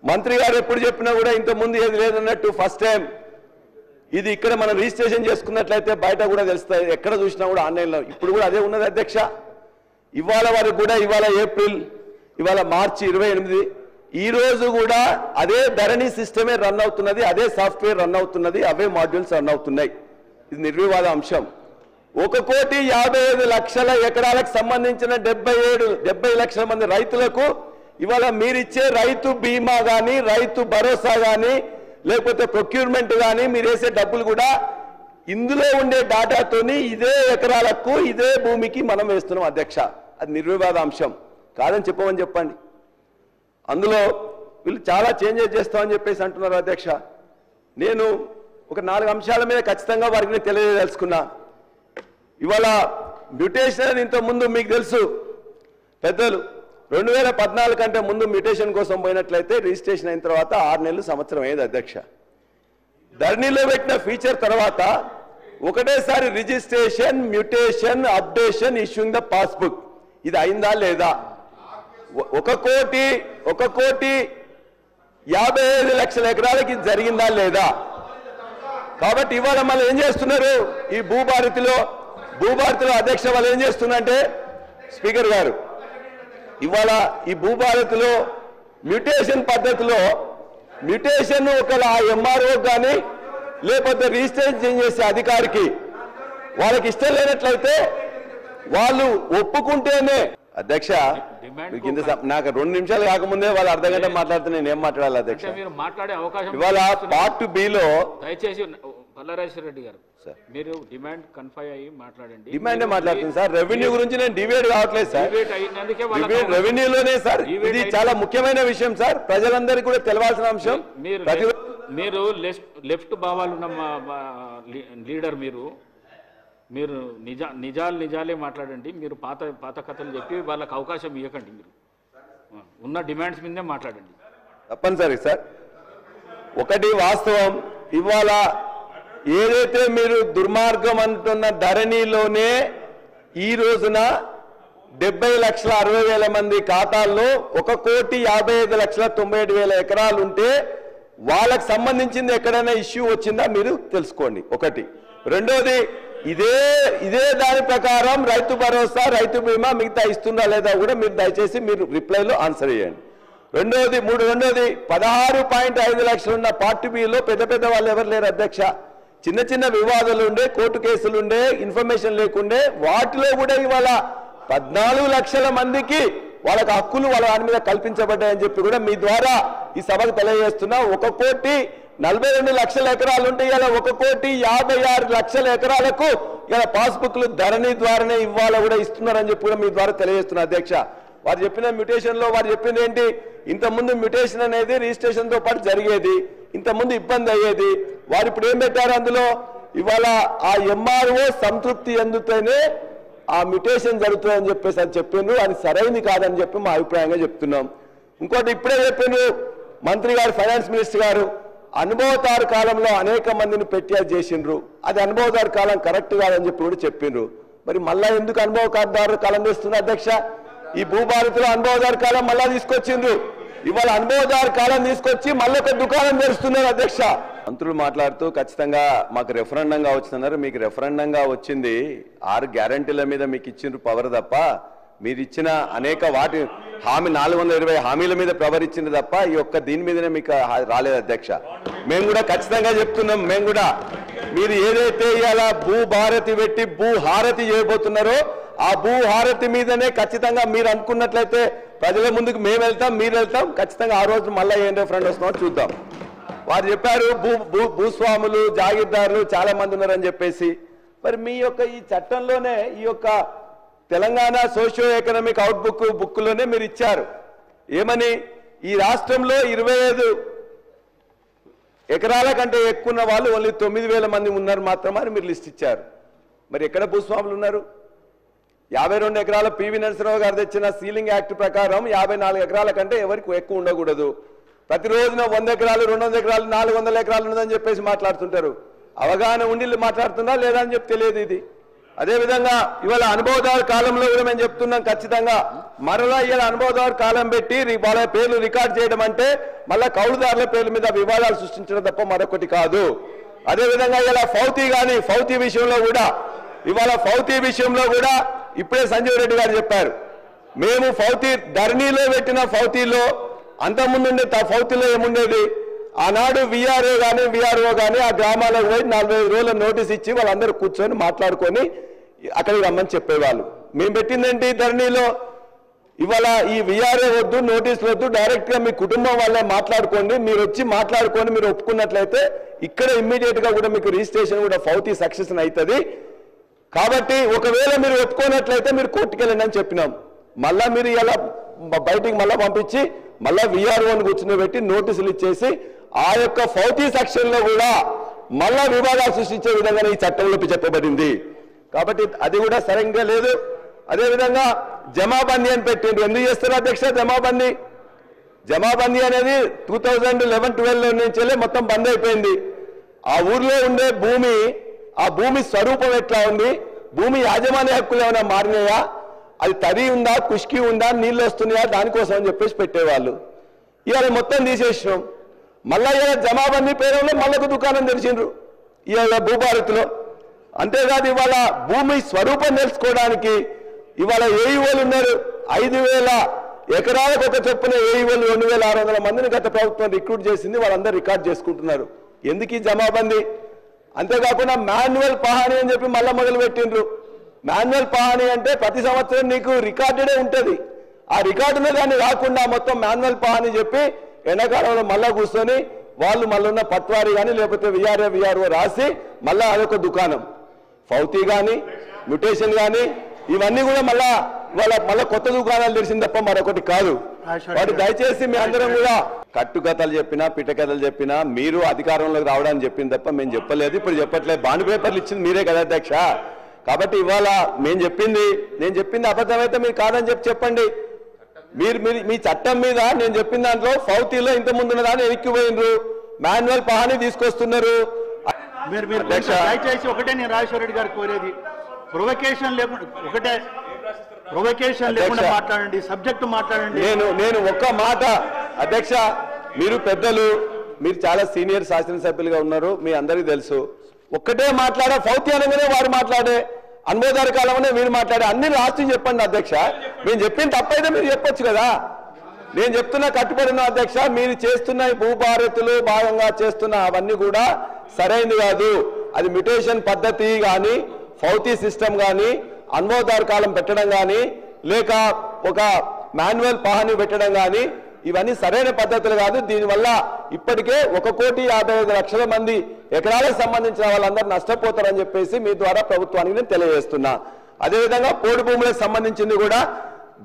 మంత్రి గారు ఎప్పుడు చెప్పినా కూడా ఇంతకుముందు ఏది లేదన్నట్టు ఫస్ట్ టైం ఇది ఇక్కడ మనం రిజిస్ట్రేషన్ చేసుకున్నట్లయితే బయట కూడా తెలుస్తుంది, ఎక్కడ చూసినా కూడా ఆన్లైన్లో ఇప్పుడు కూడా అదే ఉన్నది అధ్యక్ష. ఇవాళ వరకు కూడా ఇవాళ ఏప్రిల్, ఇవాళ మార్చి 28, ఈ రోజు కూడా అదే ధరణి సిస్టమే రన్ అవుతున్నది, అదే సాఫ్ట్వేర్ రన్ అవుతున్నది, అవే మాడ్యూల్స్ రన్ అవుతున్నాయి. ఇది నిర్వివాద అంశం. 1,55,00,000 ఎకరాలకు సంబంధించిన 70 లక్షల మంది రైతులకు ఇవాళ మీరిచ్చే రైతు బీమా కానీ రైతు భరోసా కానీ లేకపోతే ప్రొక్యూర్మెంట్ కానీ మీరు వేసే డబ్బులు కూడా ఇందులో ఉండే డాటాతోని ఇదే ఎకరాలకు ఇదే భూమికి మనం వేస్తున్నాం అధ్యక్ష. అది నిర్వివాద అంశం కాదని చెప్పమని చెప్పండి. అందులో వీళ్ళు చాలా చేంజెస్ చేస్తామని చెప్పేసి అంటున్నారు అధ్యక్ష. నేను ఒక 4 అంశాల మీద ఖచ్చితంగా వారికి తెలియదలుచుకున్నా. ఇవాళ మ్యూటేషన్ ఇంతకుముందు మీకు తెలుసు పెద్దలు 2014 కంటే ముందు మ్యూటేషన్ కోసం పోయినట్లయితే రిజిస్ట్రేషన్ అయిన తర్వాత 6 నెలలు సంవత్సరం అయ్యేది అధ్యక్ష. ధరణిలో పెట్టిన ఫీచర్ తర్వాత ఒకటేసారి registration, mutation, updation, issuing the passbook ఇది అయిందా లేదా? 1,55,00,000 ఎకరాలకి జరిగిందా లేదా? కాబట్టి ఇవాళ మళ్ళీ ఏం చేస్తున్నారు ఈ భూభారతిలో అధ్యక్ష వాళ్ళు ఏం చేస్తున్నారంటే స్పీకర్ గారు ఇవాళ ఈ భూభారతిలో మ్యూటేషన్ పద్ధతిలో మ్యూటేషన్ ఒకవేళ ఆ ఎంఆర్ఓ కానీ లేకపోతే రిజిస్ట్రేషన్ చేసే అధికారికి వాళ్ళకి ఇష్టం లేనట్లయితే వాళ్ళు ఒప్పుకుంటేనే అధ్యక్ష నాకు 2 నిమిషాలు కాకముందే వాళ్ళు అర్ధ గంట మాట్లాడితే నేను ఏం మాట్లాడాలి అధ్యక్ష? ఇవాళ పార్ట్ బిలో దయచేసి పల్లారాజేశ్వర రెడ్డి గారు మీరు డిమాండ్ కన్ఫై అయ్యి మాట్లాడండి. డిమాండే మాట్లాడుతుంది సార్. రెవెన్యూ గురించి నేను డిబేట్ కావట్లేదు సార్. రెవెన్యూలోనే సార్ ఇది చాలా ముఖ్యమైన విషయం సార్, ప్రజలందరికీ కూడా తెలవాల్సిన అంశం. మీరు లెఫ్ట్ భావాలు ఉన్న లీడర్, మీరు నిజాలే మాట్లాడండి. మీరు పాత కథలు చెప్పి వాళ్ళకి అవకాశం ఇవ్వకండి. మీరు ఉన్న డిమాండ్స్ మీదే మాట్లాడండి. తప్పనిసరి సార్. ఒకటి వాస్తవం, ఇవాళ ఏదైతే మీరు దుర్మార్గం అంటున్న ధరణిలోనే ఈ రోజున 70,60,000 మంది ఖాతాల్లో 1,55,97,000 ఎకరాలు ఉంటే వాళ్ళకి సంబంధించింది ఎక్కడైనా ఇష్యూ వచ్చిందా మీరు తెలుసుకోండి. ఒకటి. రెండోది, ఇదే దాని ప్రకారం రైతు భరోసా, రైతు బీమా మిగతా ఇస్తుందా లేదా కూడా మీరు దయచేసి మీరు రిప్లైలో ఆన్సర్ చేయండి. రెండోది 16.5 లక్షలు ఉన్న పార్ట్ బిలో పెద్ద వాళ్ళు ఎవరు లేరు అధ్యక్ష. చిన్న వివాదాలు ఉండే, కోర్టు కేసులు ఉండే, ఇన్ఫర్మేషన్ లేకుండే, వాటిలో కూడా ఇవాళ 14 లక్షల మందికి వాళ్ళకి హక్కులు వాళ్ళ దాని మీద కల్పించబడ్డాయని చెప్పి కూడా మీ ద్వారా ఈ సభకు తెలియజేస్తున్నా. 1,42,00,000 ఎకరాలు ఉంటే ఇలా 1,56,00,000 ఎకరాలకు ఇలా పాస్బుక్లు ధరణి ద్వారానే ఇవాళ కూడా ఇస్తున్నారని చెప్పి కూడా మీ ద్వారా తెలియజేస్తున్నా అధ్యక్ష. వారు చెప్పిన మ్యూటేషన్లో వారు చెప్పింది ఏంటి? ఇంతకుముందు మ్యూటేషన్ అనేది రిజిస్ట్రేషన్తో పాటు జరిగేది, ఇంతకుముందు ఇబ్బంది అయ్యేది. వారు ఇప్పుడు ఏం పెట్టారు అందులో? ఇవాళ ఆ ఎంఆర్ఓ సంతృప్తి ఎందుతోనే ఆ మ్యూటేషన్ జరుగుతుందని చెప్పేసి అని చెప్పిండ్రు. అది సరైనది కాదని చెప్పి మా అభిప్రాయంగా చెప్తున్నాం. ఇంకోటి ఇప్పుడే చెప్పిండ్రు మంత్రి గారు, ఫైనాన్స్ మినిస్టర్ గారు, అనుభవదారు కాలంలో అనేక మందిని పెట్టి అది చేసిండ్రు. అది అనుభవదారు కాలం కరెక్ట్ కాదని చెప్పి కూడా చెప్పిండ్రు. మరి మళ్ళా ఎందుకు అనుభవదారు కాలం చేస్తున్నారు అధ్యక్ష? ఈ భూభారతిలో అనుభవదారు కాలం మళ్ళా తీసుకొచ్చిండ్రు. ఇవాళ అనుభవదారు కాలం తీసుకొచ్చి మళ్ళీ ఒక దుకాణం తెరుస్తున్నారు అధ్యక్ష. మంత్రులు మాట్లాడుతూ ఖచ్చితంగా మాకు రెఫరెండంగా వచ్చిందన్నారు. మీకు రెఫరెండంగా వచ్చింది 6 గ్యారంటీల మీద మీకు ఇచ్చిండ్రు పవర్ తప్ప, మీరు ఇచ్చిన అనేక వాటి 420 హామీల మీద పవర్ ఇచ్చింది తప్ప ఈ ఒక్క దీని మీదనే మీకు రాలేదు అధ్యక్ష. మేము కూడా ఖచ్చితంగా చెప్తున్నాం, మేము కూడా మీరు ఏదైతే ఇవాళ భూభారతి పెట్టి భూహారతి చేయబోతున్నారో ఆ భూహారతి మీదనే ఖచ్చితంగా మీరు అనుకున్నట్లయితే ప్రజల ముందుకు మేము వెళ్తాం, మీరు వెళ్తాం. ఖచ్చితంగా ఆ రోజు మళ్ళీ ఏం రెఫరెండ్ వస్తుందో చూద్దాం. వారు చెప్పారు భూస్వాములు, జాగీర్దారులు చాలా మంది ఉన్నారని చెప్పేసి. మరి మీ యొక్క ఈ చట్టంలోనే ఈ యొక్క తెలంగాణ సోషియో ఎకనామిక్ అవుట్బుక్ బుక్లోనే మీరు ఇచ్చారు ఏమని? ఈ రాష్ట్రంలో ఎకరాల కంటే ఎక్కువ ఉన్న వాళ్ళు ఓన్లీ 9,000 మంది ఉన్నారు మాత్రమే మీరు లిస్ట్ ఇచ్చారు. మరి ఎక్కడ భూస్వాములు ఉన్నారు? 52 ఎకరాల పివి నరసింహరావు గారు తెచ్చిన సీలింగ్ యాక్ట్ ప్రకారం 54 ఎకరాల కంటే ఎవరికి ఎక్కువ ఉండకూడదు. ప్రతిరోజున 100 ఎకరాలు 200 ఎకరాలు 400 ఎకరాలు ఉన్నదని చెప్పేసి మాట్లాడుతుంటారు. అవగాహన ఉండి మాట్లాడుతున్నా లేదా అని చెప్పి తెలియదు ఇది. అదేవిధంగా ఇవాళ అనుభవదారు కాలంలో కూడా మేము చెప్తున్నాం, ఖచ్చితంగా మరలా ఇలా అనుభవదారు కాలం పెట్టి వాళ్ళ పేర్లు రికార్డ్ చేయడం అంటే మళ్ళా కౌలుదారుల పేర్ల మీద వివాదాలు సృష్టించడం తప్ప మరొకటి కాదు. అదేవిధంగా ఇలా ఫౌతీ విషయంలో కూడా ఇవాళ ఫౌతీ విషయంలో కూడా ఇప్పుడే సంజీవ్ రెడ్డి గారు చెప్పారు, మేము ఫౌతీ ధరణిలో పెట్టిన ఫౌతీలో అంతకుముందు ఫౌతీలో ఏముండేది, ఆనాడు విఆర్ఓ కానీ ఆ గ్రామాలకు పోయి 45 రోజుల నోటీస్ ఇచ్చి వాళ్ళందరూ కూర్చొని మాట్లాడుకొని అక్కడికి రమ్మని చెప్పేవాళ్ళు. మేము పెట్టిందేంటి ధరణిలో, ఇవాళ ఈ విఆర్ఓ వద్దు, నోటీసులు వద్దు, డైరెక్ట్గా మీ కుటుంబం వాళ్ళే మాట్లాడుకోండి, మీరు వచ్చి మాట్లాడుకొని మీరు ఒప్పుకున్నట్లయితే ఇక్కడ ఇమ్మీడియట్గా కూడా మీకు రిజిస్ట్రేషన్ కూడా ఫౌతీ సక్సెస్ అవుతుంది. కాబట్టి ఒకవేళ మీరు ఒప్పుకోనట్లయితే మీరు కోర్టుకు వెళ్ళండి అని చెప్పినాం. మళ్ళా మీరు ఇలా బయటికి మళ్ళా పంపించి మళ్ళా విఆర్ఓని కూర్చుని నోటీసులు ఇచ్చేసి ఆ యొక్క ఫౌతీ సెక్షన్లో కూడా మళ్ళా వివాదాలు సృష్టించే విధంగా ఈ చట్టంలో చెప్పబడింది. కాబట్టి అది కూడా సరిగ్గా లేదు. అదేవిధంగా జమాబందీ అని పెట్టిండ్రు. ఎందుకు చేస్తారు అధ్యక్ష జమాబందీ అనేది 2011-12 నుంచి మొత్తం బంద్ అయిపోయింది. ఆ ఊర్లో ఉండే ఆ భూమి స్వరూపం ఎట్లా ఉంది, భూమి యాజమాన్య హక్కులు ఏమైనా మారినాయా, అది తడి ఉందా, కుష్కి ఉందా, నీళ్ళు వస్తున్నాయా, దానికోసం అని చెప్పేసి పెట్టేవాళ్ళు. ఇవాళ మొత్తం తీసేసినాం. మళ్ళా ఇలా జమాబందీ పేరులో మళ్ళొక దుకాణం తెరిచిండ్రు ఇవాళ భూభారతిలో. అంతేకాదు ఇవాళ భూమి స్వరూపం తెలుసుకోవడానికి ఇవాళ ఏఈఓలు ఉన్నారు. 5,000 ఎకరాలకు ఒక చొప్పున ఏఈఓలు 2,600 మందిని గత ప్రభుత్వం రిక్రూట్ చేసింది. వాళ్ళందరూ రికార్డ్ చేసుకుంటున్నారు. ఎందుకు ఈ జమాబందీ? అంతేకాకుండా మాన్యువల్ పహానీ అని చెప్పి మళ్ళీ మొదలు పెట్టిండ్రు. మాన్యువల్ పహానీ అంటే ప్రతి సంవత్సరం నీకు రికార్డుడే ఉంటుంది. ఆ రికార్డునే దాన్ని రాకుండా మొత్తం మాన్యువల్ పహానీ చెప్పి ఎండాకాలంలో మళ్ళా కూర్చొని వాళ్ళు మళ్ళీ ఉన్న పట్వారీ కానీ లేకపోతే విఆర్ఓ రాసి మళ్ళా అదొక దుకాణం. ఫౌతీ కానీ మ్యూటేషన్ కానీ ఇవన్నీ కూడా మళ్ళా కొత్త దుకాణాలు తెరిచింది తప్ప మరొకటి కాదు. వాటి దయచేసి మీ అందరం కూడా కట్టుకథలు చెప్పినా పిట్టకథలు చెప్పినా మీరు అధికారంలోకి రావడానికి చెప్పింది తప్ప మేము చెప్పలేదు, ఇప్పుడు చెప్పట్లేదు. బాండ్ పేపర్లు ఇచ్చింది మీరే కదా అధ్యక్ష. కాబట్టి ఇవాళ నేను చెప్పింది అబద్ధమైతే మీరు కాదని చెప్పండి. మీరు మీ చట్టం మీద నేను చెప్పిన దాంట్లో ఫౌతీలో ఇంత ముందున్న దాన్ని ఎక్కిపోయినరు, మాన్యువల్ పహానీ తీసుకొస్తున్నారు. దయచేసి ఒకటే నేను రాజేశ్వర రెడ్డి గారు కోరేది, ప్రొవకేషన్ లేకుండా మాట్లాడండి, సబ్జెక్టు మాట్లాడండి. నేను ఒక్క మాట అధ్యక్ష, మీరు పెద్దలు, మీరు చాలా సీనియర్ శాసనసభ్యులుగా ఉన్నారు, మీ అందరికీ తెలుసు. ఒక్కటే మాట్లాడే ఫౌతీ అనగానే వారు మాట్లాడే, అనుభవదారు కాలంలోనే మీరు మాట్లాడే, అన్ని రాష్ట్రం చెప్పండి అధ్యక్ష. మేము చెప్పిన తప్పైతే మీరు చెప్పొచ్చు కదా. నేను చెప్తున్నా కట్టుబడిన అధ్యక్ష, మీరు చేస్తున్న ఈ భూభారతులు భాగంగా చేస్తున్న అవన్నీ కూడా సరైనది కాదు. అది మ్యూటేషన్ పద్ధతి కానీ ఫౌతీ సిస్టమ్ కానీ అనుభవదారు కాలం పెట్టడం కానీ లేక ఒక మాన్యువల్ పహానీ పెట్టడం కానీ ఇవన్నీ సరైన పద్ధతులు కాదు. దీనివల్ల ఇప్పటికే 1,55,00,000 మంది ఎకరాలకు సంబంధించిన వాళ్ళందరూ నష్టపోతారని చెప్పేసి మీ ద్వారా ప్రభుత్వానికి నేను తెలియజేస్తున్నా. అదేవిధంగా పోడు భూములకు సంబంధించింది కూడా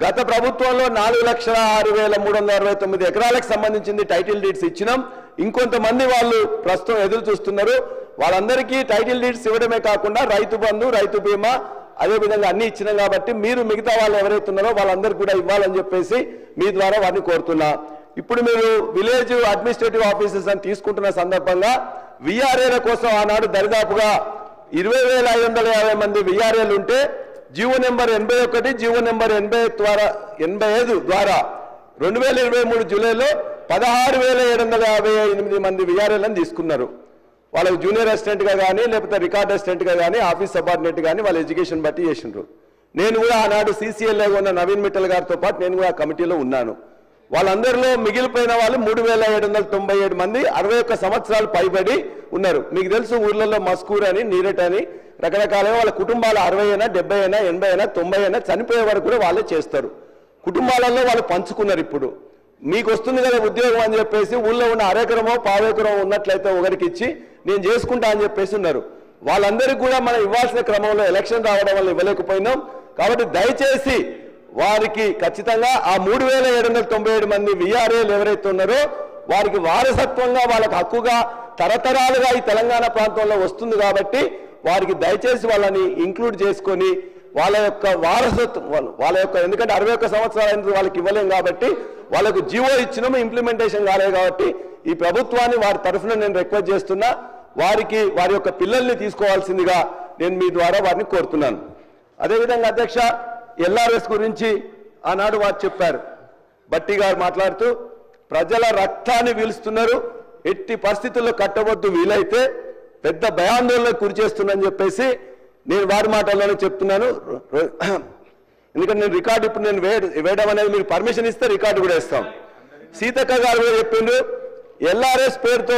గత ప్రభుత్వంలో 4,06,369 ఎకరాలకు సంబంధించింది టైటిల్ డీడ్స్ ఇచ్చినాం. ఇంకొంతమంది వాళ్ళు ప్రస్తుతం ఎదురు చూస్తున్నారు. వాళ్ళందరికీ టైటిల్ డీడ్స్ ఇవ్వడమే కాకుండా రైతు బంధు, రైతు బీమా అదేవిధంగా అన్ని ఇచ్చినాం. కాబట్టి మీరు మిగతా వాళ్ళు ఎవరైతే ఉన్నారో వాళ్ళందరికీ కూడా ఇవ్వాలని చెప్పేసి మీ ద్వారా వారిని కోరుతున్నా. ఇప్పుడు మీరు విలేజ్ అడ్మినిస్ట్రేటివ్ ఆఫీసర్స్ అని తీసుకుంటున్న సందర్భంగా విఆర్ఏల కోసం ఆనాడు దరిదాపుగా 20,550 మంది విఆర్ఏలు ఉంటే జీవో నెంబర్ 81, జీవో నెంబర్ 85 ద్వారా 2023 జూలైలో 16,758 మంది విఆర్ఏలను తీసుకున్నారు. వాళ్ళకి జూనియర్ అసిస్టెంట్గా కానీ లేకపోతే రికార్డ్ అసిస్టెంట్గా కానీ ఆఫీస్ సబార్డినేట్ కానీ వాళ్ళ ఎడ్యుకేషన్ బట్టి చేసిండ్రు. నేను కూడా ఆనాడు CCLA ఉన్న నవీన్ మిట్టల్ గారితో పాటు నేను కూడా కమిటీలో ఉన్నాను. వాళ్ళందరిలో మిగిలిపోయిన వాళ్ళు 3,797 మంది 61 సంవత్సరాలు పైబడి ఉన్నారు. మీకు తెలుసు ఊర్లలో మస్కూర్ అని, నీరట్ అని రకరకాలుగా వాళ్ళ కుటుంబాలు 60 అయినా 70 అయినా 80 అయినా 90 అయినా చనిపోయే వరకు కూడా వాళ్ళే చేస్తారు. కుటుంబాలలో వాళ్ళు పంచుకున్నారు. ఇప్పుడు మీకు వస్తుంది కదా ఉద్యోగం అని చెప్పేసి ఊళ్ళో ఉన్న అరెకరమో పావెకరమో ఉన్నట్లయితే ఒకరికి ఇచ్చి నేను చేసుకుంటా అని చెప్పేసి ఉన్నారు. వాళ్ళందరికీ కూడా మనం ఇవ్వాల్సిన క్రమంలో ఎలక్షన్ రావడం వల్ల ఇవ్వలేకపోయినాం. కాబట్టి దయచేసి వారికి ఖచ్చితంగా ఆ 3,797 మంది విఆర్ఏలు ఎవరైతే ఉన్నారో వారికి వారసత్వంగా వాళ్ళకి హక్కుగా తరతరాలుగా ఈ తెలంగాణ ప్రాంతంలో వస్తుంది కాబట్టి వారికి దయచేసి వాళ్ళని ఇంక్లూడ్ చేసుకొని వాళ్ళ యొక్క వారసత్వం వాళ్ళ యొక్క ఎందుకంటే 61 సంవత్సరాలు వాళ్ళకి ఇవ్వలేం కాబట్టి వాళ్ళకు జీవో ఇచ్చినాము ఇంప్లిమెంటేషన్ కాలేదు కాబట్టి ఈ ప్రభుత్వాన్ని వారి తరఫున నేను రిక్వెస్ట్ చేస్తున్నా వారికి వారి యొక్క పిల్లల్ని తీసుకోవాల్సిందిగా నేను మీ ద్వారా వారిని కోరుతున్నాను. అదేవిధంగా అధ్యక్ష ఎల్ఆర్ఎస్ గురించి ఆనాడు వారు చెప్పారు. బట్టి గారు మాట్లాడుతూ ప్రజల రక్తాన్ని పీలుస్తున్నారు, ఎట్టి పరిస్థితుల్లో కట్టవద్దు, వీలైతే పెద్ద భయాందోళనకు గురి చేస్తుందని చెప్పేసి నేను వారి మాటల్లోనే చెప్తున్నాను. ఎందుకంటే నేను రికార్డు ఇప్పుడు నేను వేయడం అనేది మీరు పర్మిషన్ ఇస్తే రికార్డు కూడా ఇస్తాం. సీతక్క గారు కూడా చెప్పిండ్రు ఎల్ఆర్ఎస్ పేరుతో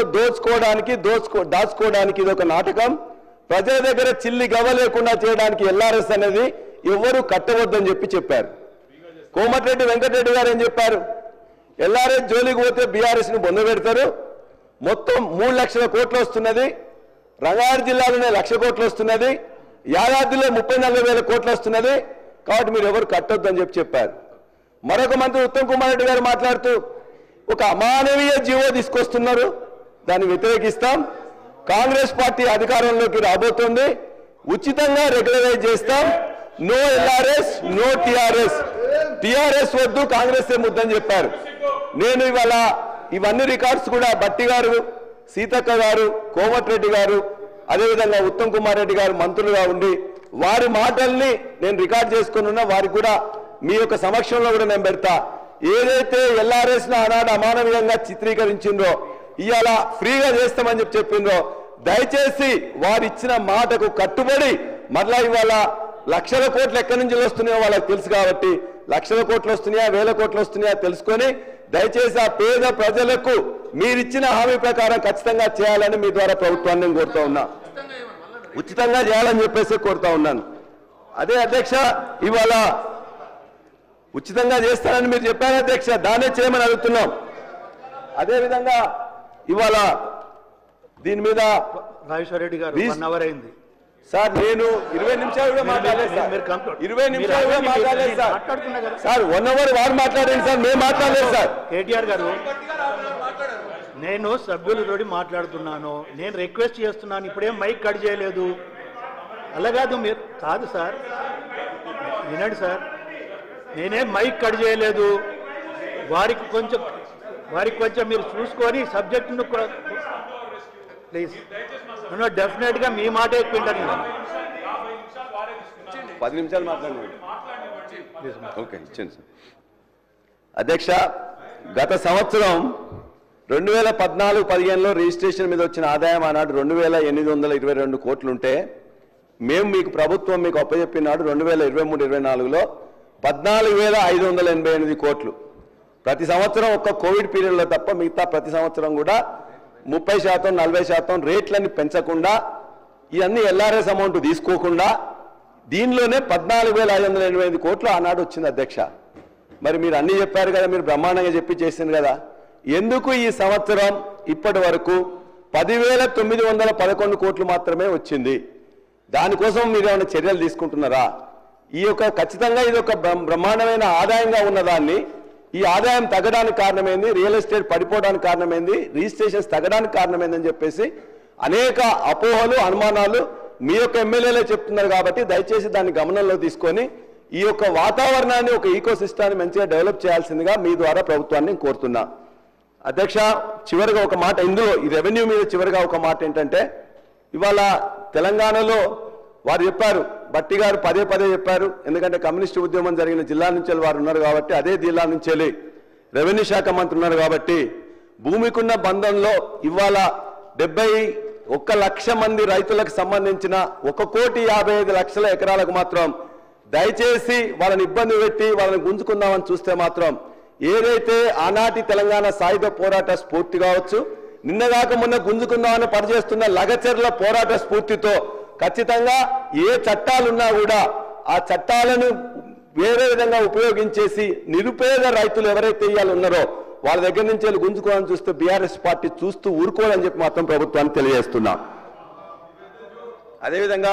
దాచుకోవడానికి ఇది ఒక నాటకం, ప్రజల దగ్గర చిల్లి గవ్వ లేకుండా చేయడానికి ఎల్ఆర్ఎస్ అనేది ఎవరు కట్టవద్దని చెప్పారు. కోమటిరెడ్డి వెంకటరెడ్డి గారు ఏం చెప్పారు, ఎల్ఆర్ఎస్ జోలికి పోతే బీఆర్ఎస్ ను బొంద పెడతారు, మొత్తం 3 లక్షల కోట్లు వస్తున్నది, రంగారెడ్డి జిల్లాలోనే 1,00,000 కోట్లు వస్తున్నది, యాదాద్రిలో 34,000 కోట్లు వస్తున్నది, కాబట్టి మీరు ఎవరు కట్టొద్దని చెప్పారు. మరొక మంత్రి ఉత్తమ్ కుమార్ రెడ్డి గారు మాట్లాడుతూ ఒక అమానవీయ జీవో తీసుకొస్తున్నారు, దాన్ని వ్యతిరేకిస్తాం, కాంగ్రెస్ పార్టీ అధికారంలోకి రాబోతుంది, ఉచితంగా రెగ్యులరైజ్ చేస్తాం, నో ఎల్ఆర్ఎస్ నో టిఆర్ఎస్ వద్దు, కాంగ్రెస్ ముద్దని చెప్పారు. నేను ఇవాళ ఇవన్నీ రికార్డ్స్ కూడా బట్టి గారు, సీతక్క గారు, కోమటిరెడ్డి గారు, అదేవిధంగా ఉత్తమ్ కుమార్ రెడ్డి గారు మంత్రులుగా ఉండి వారి మాటల్ని నేను రికార్డ్ చేసుకుని ఉన్నా, వారికి కూడా మీ యొక్క సమక్షంలో కూడా నేను పెడతా. ఏదైతే ఎల్ఆర్ఎస్ ను ఆనాడు అమానవీయంగా చిత్రీకరించిందో ఇవాళ ఫ్రీగా చేస్తామని చెప్పిందో, దయచేసి వారు ఇచ్చిన మాటకు కట్టుబడి మరలా ఇవాళ 1,00,000 కోట్లు ఎక్కడి నుంచి వస్తున్నాయో వాళ్ళకి తెలుసు కాబట్టి 1,00,000 కోట్లు వస్తున్నాయా 1,000 కోట్లు వస్తున్నాయా తెలుసుకొని దయచేసి ఆ పేద ప్రజలకు మీరిచ్చిన హామీ ప్రకారం ఖచ్చితంగా చేయాలని మీ ద్వారా ప్రభుత్వాన్ని నేను కోరుతా ఉన్నా, ఉచితంగా చేయాలని చెప్పేసి కోరుతా ఉన్నాను. అదే అధ్యక్ష ఇవాళ ఉచితంగా చేస్తారని మీరు చెప్పారు అధ్యక్ష, దానే చేయమని అడుగుతున్నాం. అదేవిధంగా ఇవాళ దీని మీద రాజేశ్వర రెడ్డి గారు 1 అవర్ అయింది సార్, నేను 20 నిమిషాలు కూడా మాట్లాడలేదు సార్, 20 నిమిషాలు కూడా మాట్లాడలేదు సార్. సార్ 1 అవర్ వారు మాట్లాడండి సార్, మేము మాట్లాడలేదు సార్. కేటీఆర్ గారు నేను సభ్యులతోటి మాట్లాడుతున్నాను, నేను రిక్వెస్ట్ చేస్తున్నాను, ఇప్పుడేం మైక్ కట్ చేయలేదు. అలా కాదు మీరు కాదు సార్, వినండి సార్, నేనేం మైక్ కట్ చేయలేదు. వారికి కొంచెం మీరు చూసుకొని సబ్జెక్టును ప్లీజ్ డెఫినెట్గా మీ మాట ఎక్కువ 10 నిమిషాలు మాట్లాడండి. ఓకే ఇచ్చాను సార్. అధ్యక్ష గత సంవత్సరం 2014-15లో రిజిస్ట్రేషన్ మీద వచ్చిన ఆదాయం ఆనాడు 2,822 కోట్లు ఉంటే మేము మీకు ప్రభుత్వం మీకు అప్పచెప్పినాడు 2023-24లో 14,588 కోట్లు. ప్రతి సంవత్సరం ఒక్క కోవిడ్ పీరియడ్లో తప్ప మిగతా ప్రతి సంవత్సరం కూడా 30%, 40% రేట్లని పెంచకుండా ఇవన్నీ ఎల్ఆర్ఎస్ అమౌంట్ తీసుకోకుండా దీనిలోనే 14,588 కోట్లు ఆనాడు వచ్చింది అధ్యక్ష. మరి మీరు అన్నీ చెప్పారు కదా, మీరు బ్రహ్మాండంగా చెప్పి చేసింది కదా, ఎందుకు ఈ సంవత్సరం ఇప్పటి వరకు 10,911 కోట్లు మాత్రమే వచ్చింది? దానికోసం మీరు ఏమైనా చర్యలు తీసుకుంటున్నారా? ఈ యొక్క ఖచ్చితంగా ఇది ఒక బ్రహ్మాండమైన ఆదాయంగా ఉన్నదాన్ని ఈ ఆదాయం తగ్గడానికి కారణమైంది, రియల్ ఎస్టేట్ పడిపోవడానికి కారణమైంది, రిజిస్ట్రేషన్స్ తగ్గడానికి కారణమైందని చెప్పేసి అనేక అపోహలు అనుమానాలు మీ యొక్క ఎమ్మెల్యేలే చెప్తున్నారు. కాబట్టి దయచేసి దాన్ని గమనంలో తీసుకొని ఈ యొక్క వాతావరణాన్ని ఒక ఈకో సిస్టాన్ని మంచిగా డెవలప్ చేయాల్సిందిగా మీ ద్వారా ప్రభుత్వాన్ని కోరుతున్నా. అధ్యక్ష చివరిగా ఒక మాట, ఇందులో ఈ రెవెన్యూ మీద చివరిగా ఒక మాట ఏంటంటే, ఇవాళ తెలంగాణలో వారు చెప్పారు, బట్టి గారు పదే చెప్పారు, ఎందుకంటే కమ్యూనిస్టు ఉద్యమం జరిగిన జిల్లా నుంచి వారు ఉన్నారు కాబట్టి, అదే జిల్లా నుంచి రెవెన్యూ శాఖ మంత్రి ఉన్నారు కాబట్టి భూమికున్న బంధంలో ఇవాళ 71 లక్ష మంది రైతులకు సంబంధించిన 1,55,00,000 ఎకరాలకు మాత్రం దయచేసి వాళ్ళని ఇబ్బంది పెట్టి వాళ్ళని గుంజుకుందామని చూస్తే మాత్రం ఏదైతే ఆనాటి తెలంగాణ సాయుధ పోరాట స్ఫూర్తి కావచ్చు, నిన్నగాక మొన్న గుంజుకుందామని పనిచేస్తున్న లగచర్ల పోరాట స్ఫూర్తితో ఖచ్చితంగా ఏ చట్టాలున్నా కూడా ఆ చట్టాలను వేరే విధంగా ఉపయోగించేసి నిరుపేద రైతులు ఎవరైతే ఇవాళ ఉన్నారో వాళ్ళ దగ్గర నుంచి వెళ్ళి గుంజుకోవాలని చూస్తే బీఆర్ఎస్ పార్టీ చూస్తూ ఊరుకోవాలని చెప్పి మాత్రం ప్రభుత్వాన్ని తెలియజేస్తున్నాం. అదేవిధంగా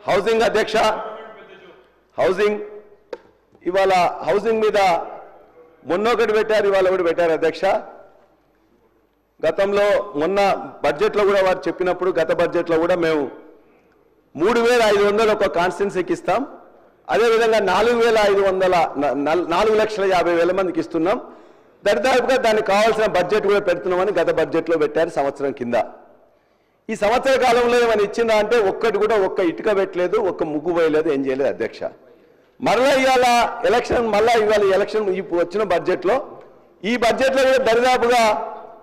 హౌసింగ్ అధ్యక్ష, హౌసింగ్ ఇవాళ హౌసింగ్ మీద మొన్నొకటి పెట్టారు, ఇవాళ ఒకటి పెట్టారు అధ్యక్ష. గతంలో మొన్న బడ్జెట్లో కూడా వారు చెప్పినప్పుడు గత బడ్జెట్లో కూడా మేము 3,500 ఒక కాన్స్టిట్యున్సీకి ఇస్తాం, అదేవిధంగా 4,50,000 మందికి ఇస్తున్నాం, దరిదాపుగా దానికి కావాల్సిన బడ్జెట్ కూడా పెడుతున్నామని గత బడ్జెట్లో పెట్టారు సంవత్సరం కింద. ఈ సంవత్సర కాలంలో ఏమైనా ఇచ్చిందా అంటే ఒక్కటి కూడా ఒక్క ఇటుక పెట్టలేదు, ఒక్క ముగ్గు పోయలేదు, ఏం చేయలేదు అధ్యక్ష. మరలా ఇవాళ ఎలక్షన్ వచ్చిన బడ్జెట్లో ఈ బడ్జెట్లో కూడా దరిదాపుగా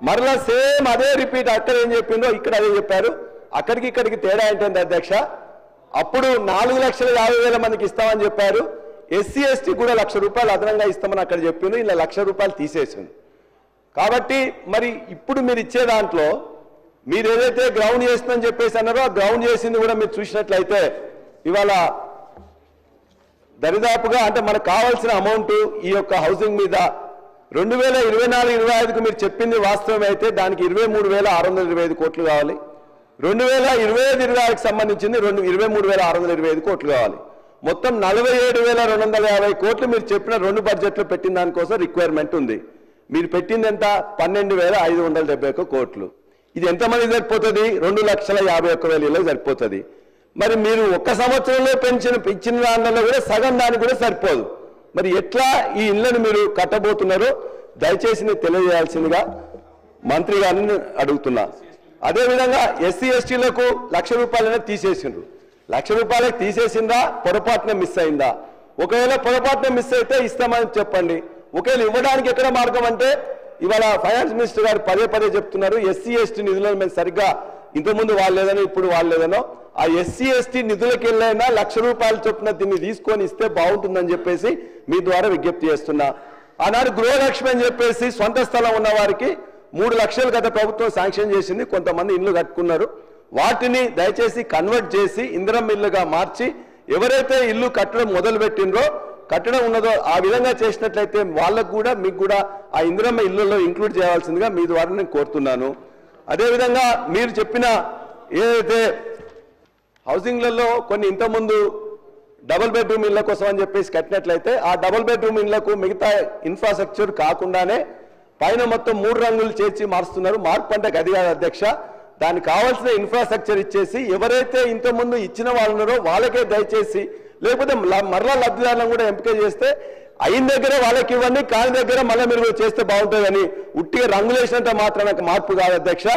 మరలా సేమ్ అదే రిపీట్, అక్కడ ఏం చెప్పిందో ఇక్కడ అదే చెప్పారు. అక్కడికి ఇక్కడికి తేడా ఏంటంటే అధ్యక్ష, అప్పుడు 4,50,000 మందికి ఇస్తామని చెప్పారు, ఎస్సీ ఎస్టీ కూడా ₹1,00,000 అదనంగా ఇస్తామని అక్కడ చెప్పిండు, ఇలా ₹1,00,000 తీసేసింది. కాబట్టి మరి ఇప్పుడు మీరు ఇచ్చే దాంట్లో మీరు ఏదైతే గ్రౌండ్ చేస్తుందని చెప్పేసి అన్నారో ఆ గ్రౌండ్ చేసింది కూడా మీరు చూసినట్లయితే ఇవాళ దరిదాపుగా అంటే మనకు కావాల్సిన అమౌంట్ ఈ యొక్క హౌసింగ్ మీద 2024-25కు మీరు చెప్పింది వాస్తవమే అయితే దానికి 23,625 కోట్లు కావాలి. 2025-26కి సంబంధించింది 23,625 కోట్లు కావాలి. మొత్తం 47,250 కోట్లు మీరు చెప్పిన 2 బడ్జెట్లు పెట్టిన దానికోసం రిక్వైర్మెంట్ ఉంది. మీరు పెట్టింది ఎంత? 12,571 కోట్లు. ఇది ఎంతమంది సరిపోతుంది? 2,51,000 సరిపోతుంది. మరి మీరు ఒక్క సంవత్సరంలో ఇచ్చిన దానిలో కూడా సగం దానికి కూడా సరిపోదు. మరి ఎట్లా ఈ ఇళ్లను మీరు కట్టబోతున్నారో దయచేసి నేను తెలియజేయాల్సిందిగా మంత్రి గారిని అడుగుతున్నా. అదేవిధంగా ఎస్సీ ఎస్టీలకు ₹1,00,000 తీసేసిండ్రు. ₹1,00,000 తీసేసిందా, పొరపాటున మిస్ అయిందా? ఒకవేళ పొరపాటున మిస్ అయితే ఇస్తామని చెప్పండి. ఒకవేళ ఇవ్వడానికి ఎక్కడ మార్గం అంటే ఇవాళ ఫైనాన్స్ మినిస్టర్ గారు పదే చెప్తున్నారు, ఎస్సీ ఎస్టీ నిధులను మేము సరిగ్గా ఇంతకుముందు వాళ్ళేదనో ఇప్పుడు వాళ్ళేదనో ఆ ఎస్సీ ఎస్టీ నిధులకు వెళ్ళైనా ₹1,00,000 చొప్పున దీన్ని తీసుకొని ఇస్తే బాగుంటుందని చెప్పేసి మీ ద్వారా విజ్ఞప్తి చేస్తున్నా. ఆనాడు గృహలక్ష్మి అని చెప్పేసి సొంత స్థలం ఉన్న వారికి 3 లక్షలు గత ప్రభుత్వం శాంక్షన్ చేసింది, కొంతమంది ఇల్లు కట్టుకున్నారు. వాటిని దయచేసి కన్వర్ట్ చేసి ఇందిరమ్మ ఇల్లుగా మార్చి ఎవరైతే ఇల్లు కట్టడం మొదలు పెట్టినరో కట్టడం ఉన్నదో ఆ విధంగా చేసినట్లయితే వాళ్ళకు కూడా మీకు కూడా ఆ ఇందిరమ్మ ఇళ్లలో ఇంక్లూడ్ చేయాల్సిందిగా మీ ద్వారా నేను కోరుతున్నాను. అదేవిధంగా మీరు చెప్పిన ఏదైతే హౌసింగ్లలో కొన్ని ఇంతకుముందు డబుల్ బెడ్రూమ్ ఇళ్ల కోసం అని చెప్పేసి కట్టినట్లయితే ఆ డబుల్ బెడ్రూమ్ ఇళ్లకు మిగతా ఇన్ఫ్రాస్ట్రక్చర్ కాకుండానే పైన మొత్తం 3 రంగులు చేర్చి మారుస్తున్నారు. మార్పు అంటే గది కాదు అధ్యక్ష, దానికి కావాల్సిన ఇన్ఫ్రాస్ట్రక్చర్ ఇచ్చేసి ఎవరైతే ఇంతకుముందు ఇచ్చిన వాళ్ళు ఉన్నారో వాళ్ళకే దయచేసి, లేకపోతే మరలా లబ్ధిదారులను కూడా ఎంపిక చేస్తే అయిన దగ్గర వాళ్ళకి ఇవ్వండి, కాని దగ్గర మళ్ళీ మీరు చేస్తే బాగుంటుందని ఉట్టిగా రంగులు వేసినంత మాత్రం మార్పు కాదు అధ్యక్ష.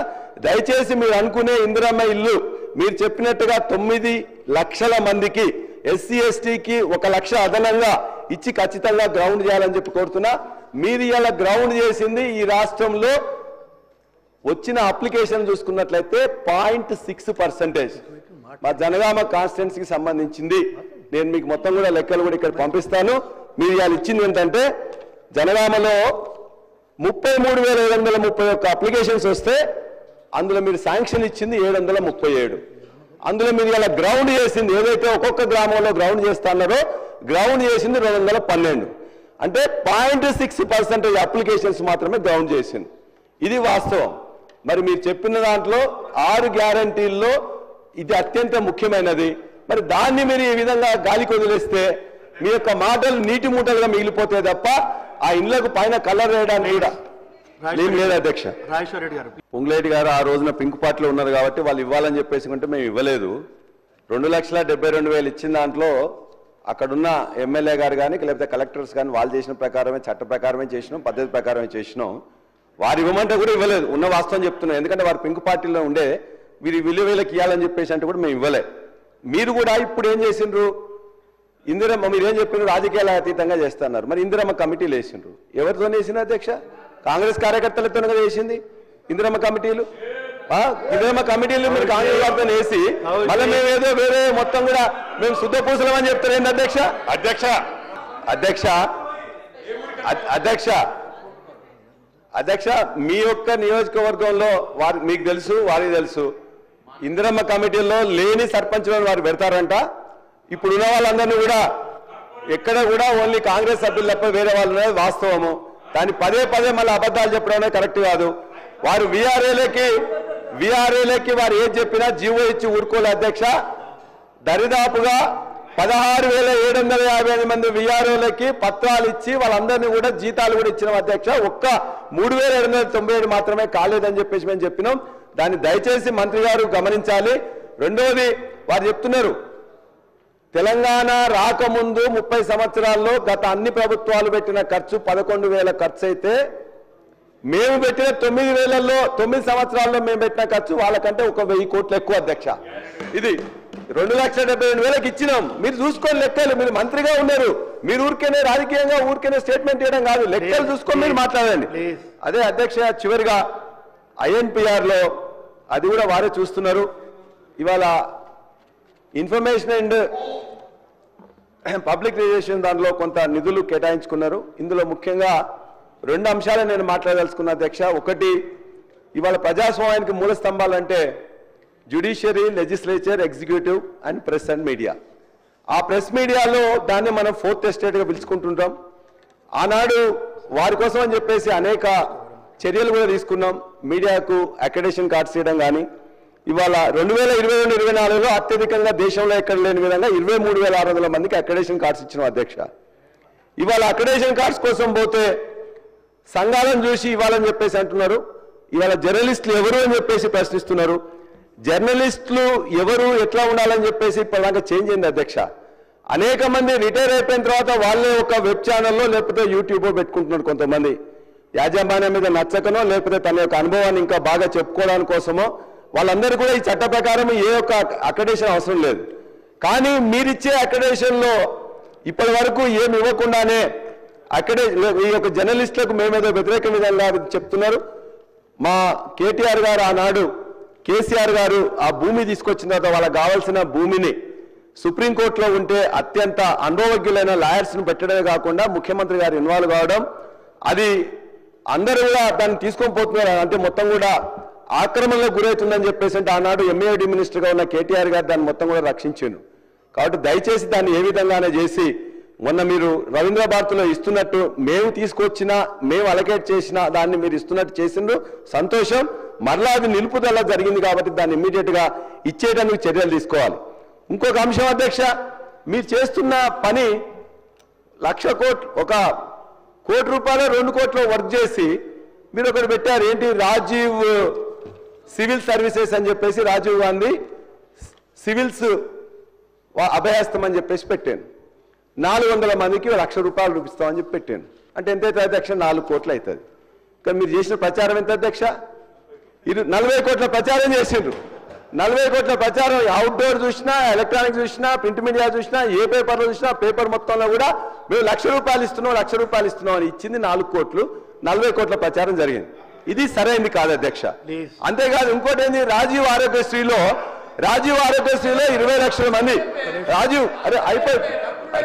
దయచేసి మీరు అనుకునే ఇందిరమ్మ ఇల్లు మీరు చెప్పినట్టుగా 9 లక్షల మందికి ఎస్సీ ఎస్టీకి 1 లక్ష అదనంగా ఇచ్చి ఖచ్చితంగా గ్రౌండ్ చేయాలని చెప్పి కోరుతున్నా. మీరు ఇలా గ్రౌండ్ చేసింది ఈ రాష్ట్రంలో వచ్చిన అప్లికేషన్ చూసుకున్నట్లయితే 0.6%. మా జనగామ కాన్స్టిట్యున్సీకి సంబంధించింది నేను మీకు మొత్తం కూడా లెక్కలు కూడా ఇక్కడ పంపిస్తాను. మీరు ఇవాళ ఇచ్చింది ఏంటంటే జనగామలో 33,731 అప్లికేషన్స్ వస్తే అందులో మీరు శాంక్షన్ ఇచ్చింది 737. అందులో మీరు ఇలా గ్రౌండ్ చేసింది ఏదైతే ఒక్కొక్క గ్రామంలో గ్రౌండ్ చేస్తున్నారో గ్రౌండ్ చేసింది 212. అంటే 0.6% అప్లికేషన్స్ మాత్రమే గ్రౌండ్ చేసింది. ఇది వాస్తవం. మరి మీరు చెప్పిన దాంట్లో 6 గ్యారంటీల్లో ఇది అత్యంత ముఖ్యమైనది. మరి దాన్ని మీరు ఈ విధంగా గాలికి వదిలేస్తే మీ యొక్క మాటలు నీటి మూటలుగా మిగిలిపోతే తప్ప ఆ ఇళ్లకు పైన కలర్ వేయడానికి కూడా ఏం లేదు అధ్యక్ష. పొంగులేటి గారు ఆ రోజున పింక్ పార్టీలో ఉన్నారు కాబట్టి వాళ్ళు ఇవ్వాలని చెప్పేసి కొంటే మేము ఇవ్వలేదు. 2,72,000 ఇచ్చిన దాంట్లో అక్కడున్న ఎమ్మెల్యే గారు కానీ లేకపోతే కలెక్టర్స్ కానీ వాళ్ళు చేసిన ప్రకారమే చట్ట ప్రకారమే చేసినాం, పద్ధతి ప్రకారమే చేసినాం. వారు ఇవ్వమంటే కూడా ఇవ్వలేదు, ఉన్న వాస్తవం చెప్తున్నాం. ఎందుకంటే వారు పింక్ పార్టీలో ఉండే వీరి విలువలకు ఇవ్వాలని చెప్పేసి అంటే కూడా మేము ఇవ్వలే. మీరు కూడా ఇప్పుడు ఏం చేసిండ్రు, ఇందిరమ్మ మీరేం చెప్పినారు రాజకీయాల అతీతంగా చేస్తున్నారు. మరి ఇందిరమ్మ కమిటీలు వేసిండ్రు, ఎవరితో వేసిన అధ్యక్ష? కాంగ్రెస్ కార్యకర్తలతో వేసింది ఇందిరమ్మ కమిటీలు. ఇందిరమ్మ కమిటీలు మీరు కాంగ్రెస్ వారితో వేసి మళ్ళీ మేము ఏదో వేరే మొత్తం కూడా మేము శుద్ధ పూసలమని చెప్తారు ఏంటి అధ్యక్ష? అధ్యక్ష అధ్యక్ష అధ్యక్ష అధ్యక్ష మీ యొక్క నియోజకవర్గంలో వారి మీకు తెలుసు, వారికి తెలుసు, ఇందిరమ్మ కమిటీల్లో లేని సర్పంచులను వారు పెడతారంట. ఇప్పుడున్న వాళ్ళందరినీ కూడా ఎక్కడ కూడా ఓన్లీ కాంగ్రెస్ సభ్యులు తప్ప వేరే వాళ్ళు ఉన్నది వాస్తవము. దాన్ని పదే మళ్ళీ అబద్ధాలు చెప్పడం కరెక్ట్ కాదు. వారు వీఆర్ఏలకి వారు ఏం చెప్పినా జీవో ఇచ్చి ఊరుకోలే అధ్యక్ష. దరిదాపుగా 16,758 మంది విఆర్ఓలకి పత్రాలు ఇచ్చి వాళ్ళందరినీ కూడా జీతాలు కూడా ఇచ్చిన అధ్యక్ష. ఒక్క 3,797 మాత్రమే కాలేదని చెప్పేసి మేము చెప్పినాం. దాన్ని దయచేసి మంత్రి గారు గమనించాలి. రెండోది వారు చెప్తున్నారు తెలంగాణ రాకముందు 30 సంవత్సరాల్లో గత అన్ని ప్రభుత్వాలు పెట్టిన ఖర్చు 11,000 ఖర్చు అయితే మేము పెట్టిన 9,000లో 9 సంవత్సరాల్లో మేము పెట్టిన ఖర్చు వాళ్ళకంటే ఒక 1000 కోట్లు ఎక్కువ అధ్యక్ష. ఇది 2,72,000 ఇచ్చినాం. మీరు చూసుకొని లెక్కలు, మీరు మంత్రిగా ఉన్నారు, మీరు ఊరికేనే రాజకీయంగా ఊరికేనే స్టేట్మెంట్ ఇవ్వడం కాదు, లెక్కలు చూసుకొని మీరు మాట్లాడండి. అదే అధ్యక్ష చివరిగా INPR లో అది కూడా వారే చూస్తున్నారు. ఇవాళ ఇన్ఫర్మేషన్ అండ్ పబ్లిక్ రిలేషన్ దాంట్లో కొంత నిధులు కేటాయించుకున్నారు. ఇందులో ముఖ్యంగా 2 అంశాలు నేను మాట్లాడదలుచుకున్న అధ్యక్ష. ఒకటి, ఇవాళ ప్రజాస్వామ్యానికి మూల స్తంభాలంటే judiciary, legislature, executive and press and media. ఆ ప్రెస్ మీడియాలో దాన్ని మనం 4th ఎస్టేట్గా పిలుచుకుంటుంటాం. ఆనాడు వారి కోసం అని చెప్పేసి అనేక చర్యలు కూడా తీసుకున్నాం. మీడియాకు అక్రెడిటేషన్ కార్డ్స్ ఇవ్వడం కానీ, ఇవాళ 2022-24లో అత్యధికంగా దేశంలో ఎక్కడ లేని విధంగా 23,600 మందికి అక్రెడిటేషన్ కార్డ్స్ ఇచ్చిన అధ్యక్ష. ఇవాళ అక్రెడిటేషన్ కార్డ్స్ కోసం పోతే సంఘాలను చూసి ఇవ్వాలని చెప్పేసి అంటున్నారు. ఇవాళ జర్నలిస్టులు ఎవరు అని చెప్పేసి ప్రశ్నిస్తున్నారు. జర్నలిస్టులు ఎవరు, ఎట్లా ఉండాలని చెప్పేసి ఇప్పటిదాకా చేంజ్ అయింది అధ్యక్ష. అనేక మంది రిటైర్ అయిపోయిన తర్వాత వాళ్ళే ఒక వెబ్ ఛానల్లో లేకపోతే యూట్యూబ్ పెట్టుకుంటున్నారు. కొంతమంది యాజమాన్యం మీద నచ్చకనో లేకపోతే తన యొక్క అనుభవాన్ని ఇంకా బాగా చెప్పుకోవడానికి కోసమో వాళ్ళందరూ కూడా ఈ చట్ట ప్రకారం ఏ ఒక్క అక్రెడిటేషన్ అవసరం లేదు. కానీ మీరిచ్చే అక్రెడిటేషన్లో ఇప్పటి వరకు ఏమి ఇవ్వకుండానే ఈ యొక్క జర్నలిస్టులకు మేమేదో వ్యతిరేక విధంగా చెప్తున్నారు. మా కేటీఆర్ గారు ఆనాడు కేసీఆర్ గారు ఆ భూమి తీసుకొచ్చిన తర్వాత వాళ్ళకి కావాల్సిన భూమిని సుప్రీంకోర్టులో ఉంటే అత్యంత అనుభవజ్ఞులైన లాయర్స్ను పెట్టడమే కాకుండా ముఖ్యమంత్రి గారు ఇన్వాల్వ్ కావడం, అది అందరూ కూడా దాన్ని తీసుకొని పోతున్నారు. అంటే మొత్తం కూడా ఆక్రమణలకు గురవుతుందని చెప్పేసి అంటే ఆనాడు MAD మినిస్టర్గా ఉన్న కేటీఆర్ గారు దాన్ని మొత్తం కూడా రక్షించారు. కాబట్టి దయచేసి దాన్ని ఏ విధంగానే చేసి మొన్న మీరు రవీంద్ర భారతిలో ఇస్తున్నట్టు మేము తీసుకొచ్చినా మేము అలకేట్ చేసినా దాన్ని మీరు ఇస్తున్నట్టు చేసిండ్రు, సంతోషం. మరలా అది నిలుపుదల జరిగింది కాబట్టి దాన్ని ఇమ్మీడియట్గా ఇచ్చేయడానికి చర్యలు తీసుకోవాలి. ఇంకొక అంశం అధ్యక్ష, మీరు చేస్తున్న పని 1,00,000 కోట్లు, 1 కోటి రూపాయలు 2 కోట్లు వర్క్ చేసి మీరు ఒకటి పెట్టారు. ఏంటి, రాజీవ్ సివిల్ సర్వీసెస్ అని చెప్పేసి రాజీవ్ గాంధీ సివిల్స్ అభయహస్తం అని చెప్పేసి పెట్టాను. 400 మందికి 1,00,000 రూపాయలు రూపిస్తామని చెప్పి పెట్టాను. అంటే ఎంత అవుతుంది అధ్యక్ష? 4 కోట్లు అవుతుంది. కానీ మీరు చేసిన ప్రచారం ఎంత అధ్యక్ష? 40 కోట్ల ప్రచారం చేసిండ్రు. 40 కోట్ల ప్రచారం అవుట్డోర్ చూసినా, ఎలక్ట్రానిక్ చూసినా, ప్రింట్ మీడియా చూసినా, ఏ పేపర్లో చూసినా పేపర్ మొత్తంలో కూడా మేము 1,00,000 రూపాయలు ఇస్తున్నాం, 1,00,000 రూపాయలు ఇస్తున్నాం అని ఇచ్చింది 4 కోట్లు. 40 కోట్ల ప్రచారం జరిగింది. ఇది సరైంది కాదు అధ్యక్ష. అంతేకాదు ఇంకోటి ఏంది, రాజీవ్ ఆరోగ్యశ్రీలో 20 లక్షల మంది రాజీవ్ అయిపోయి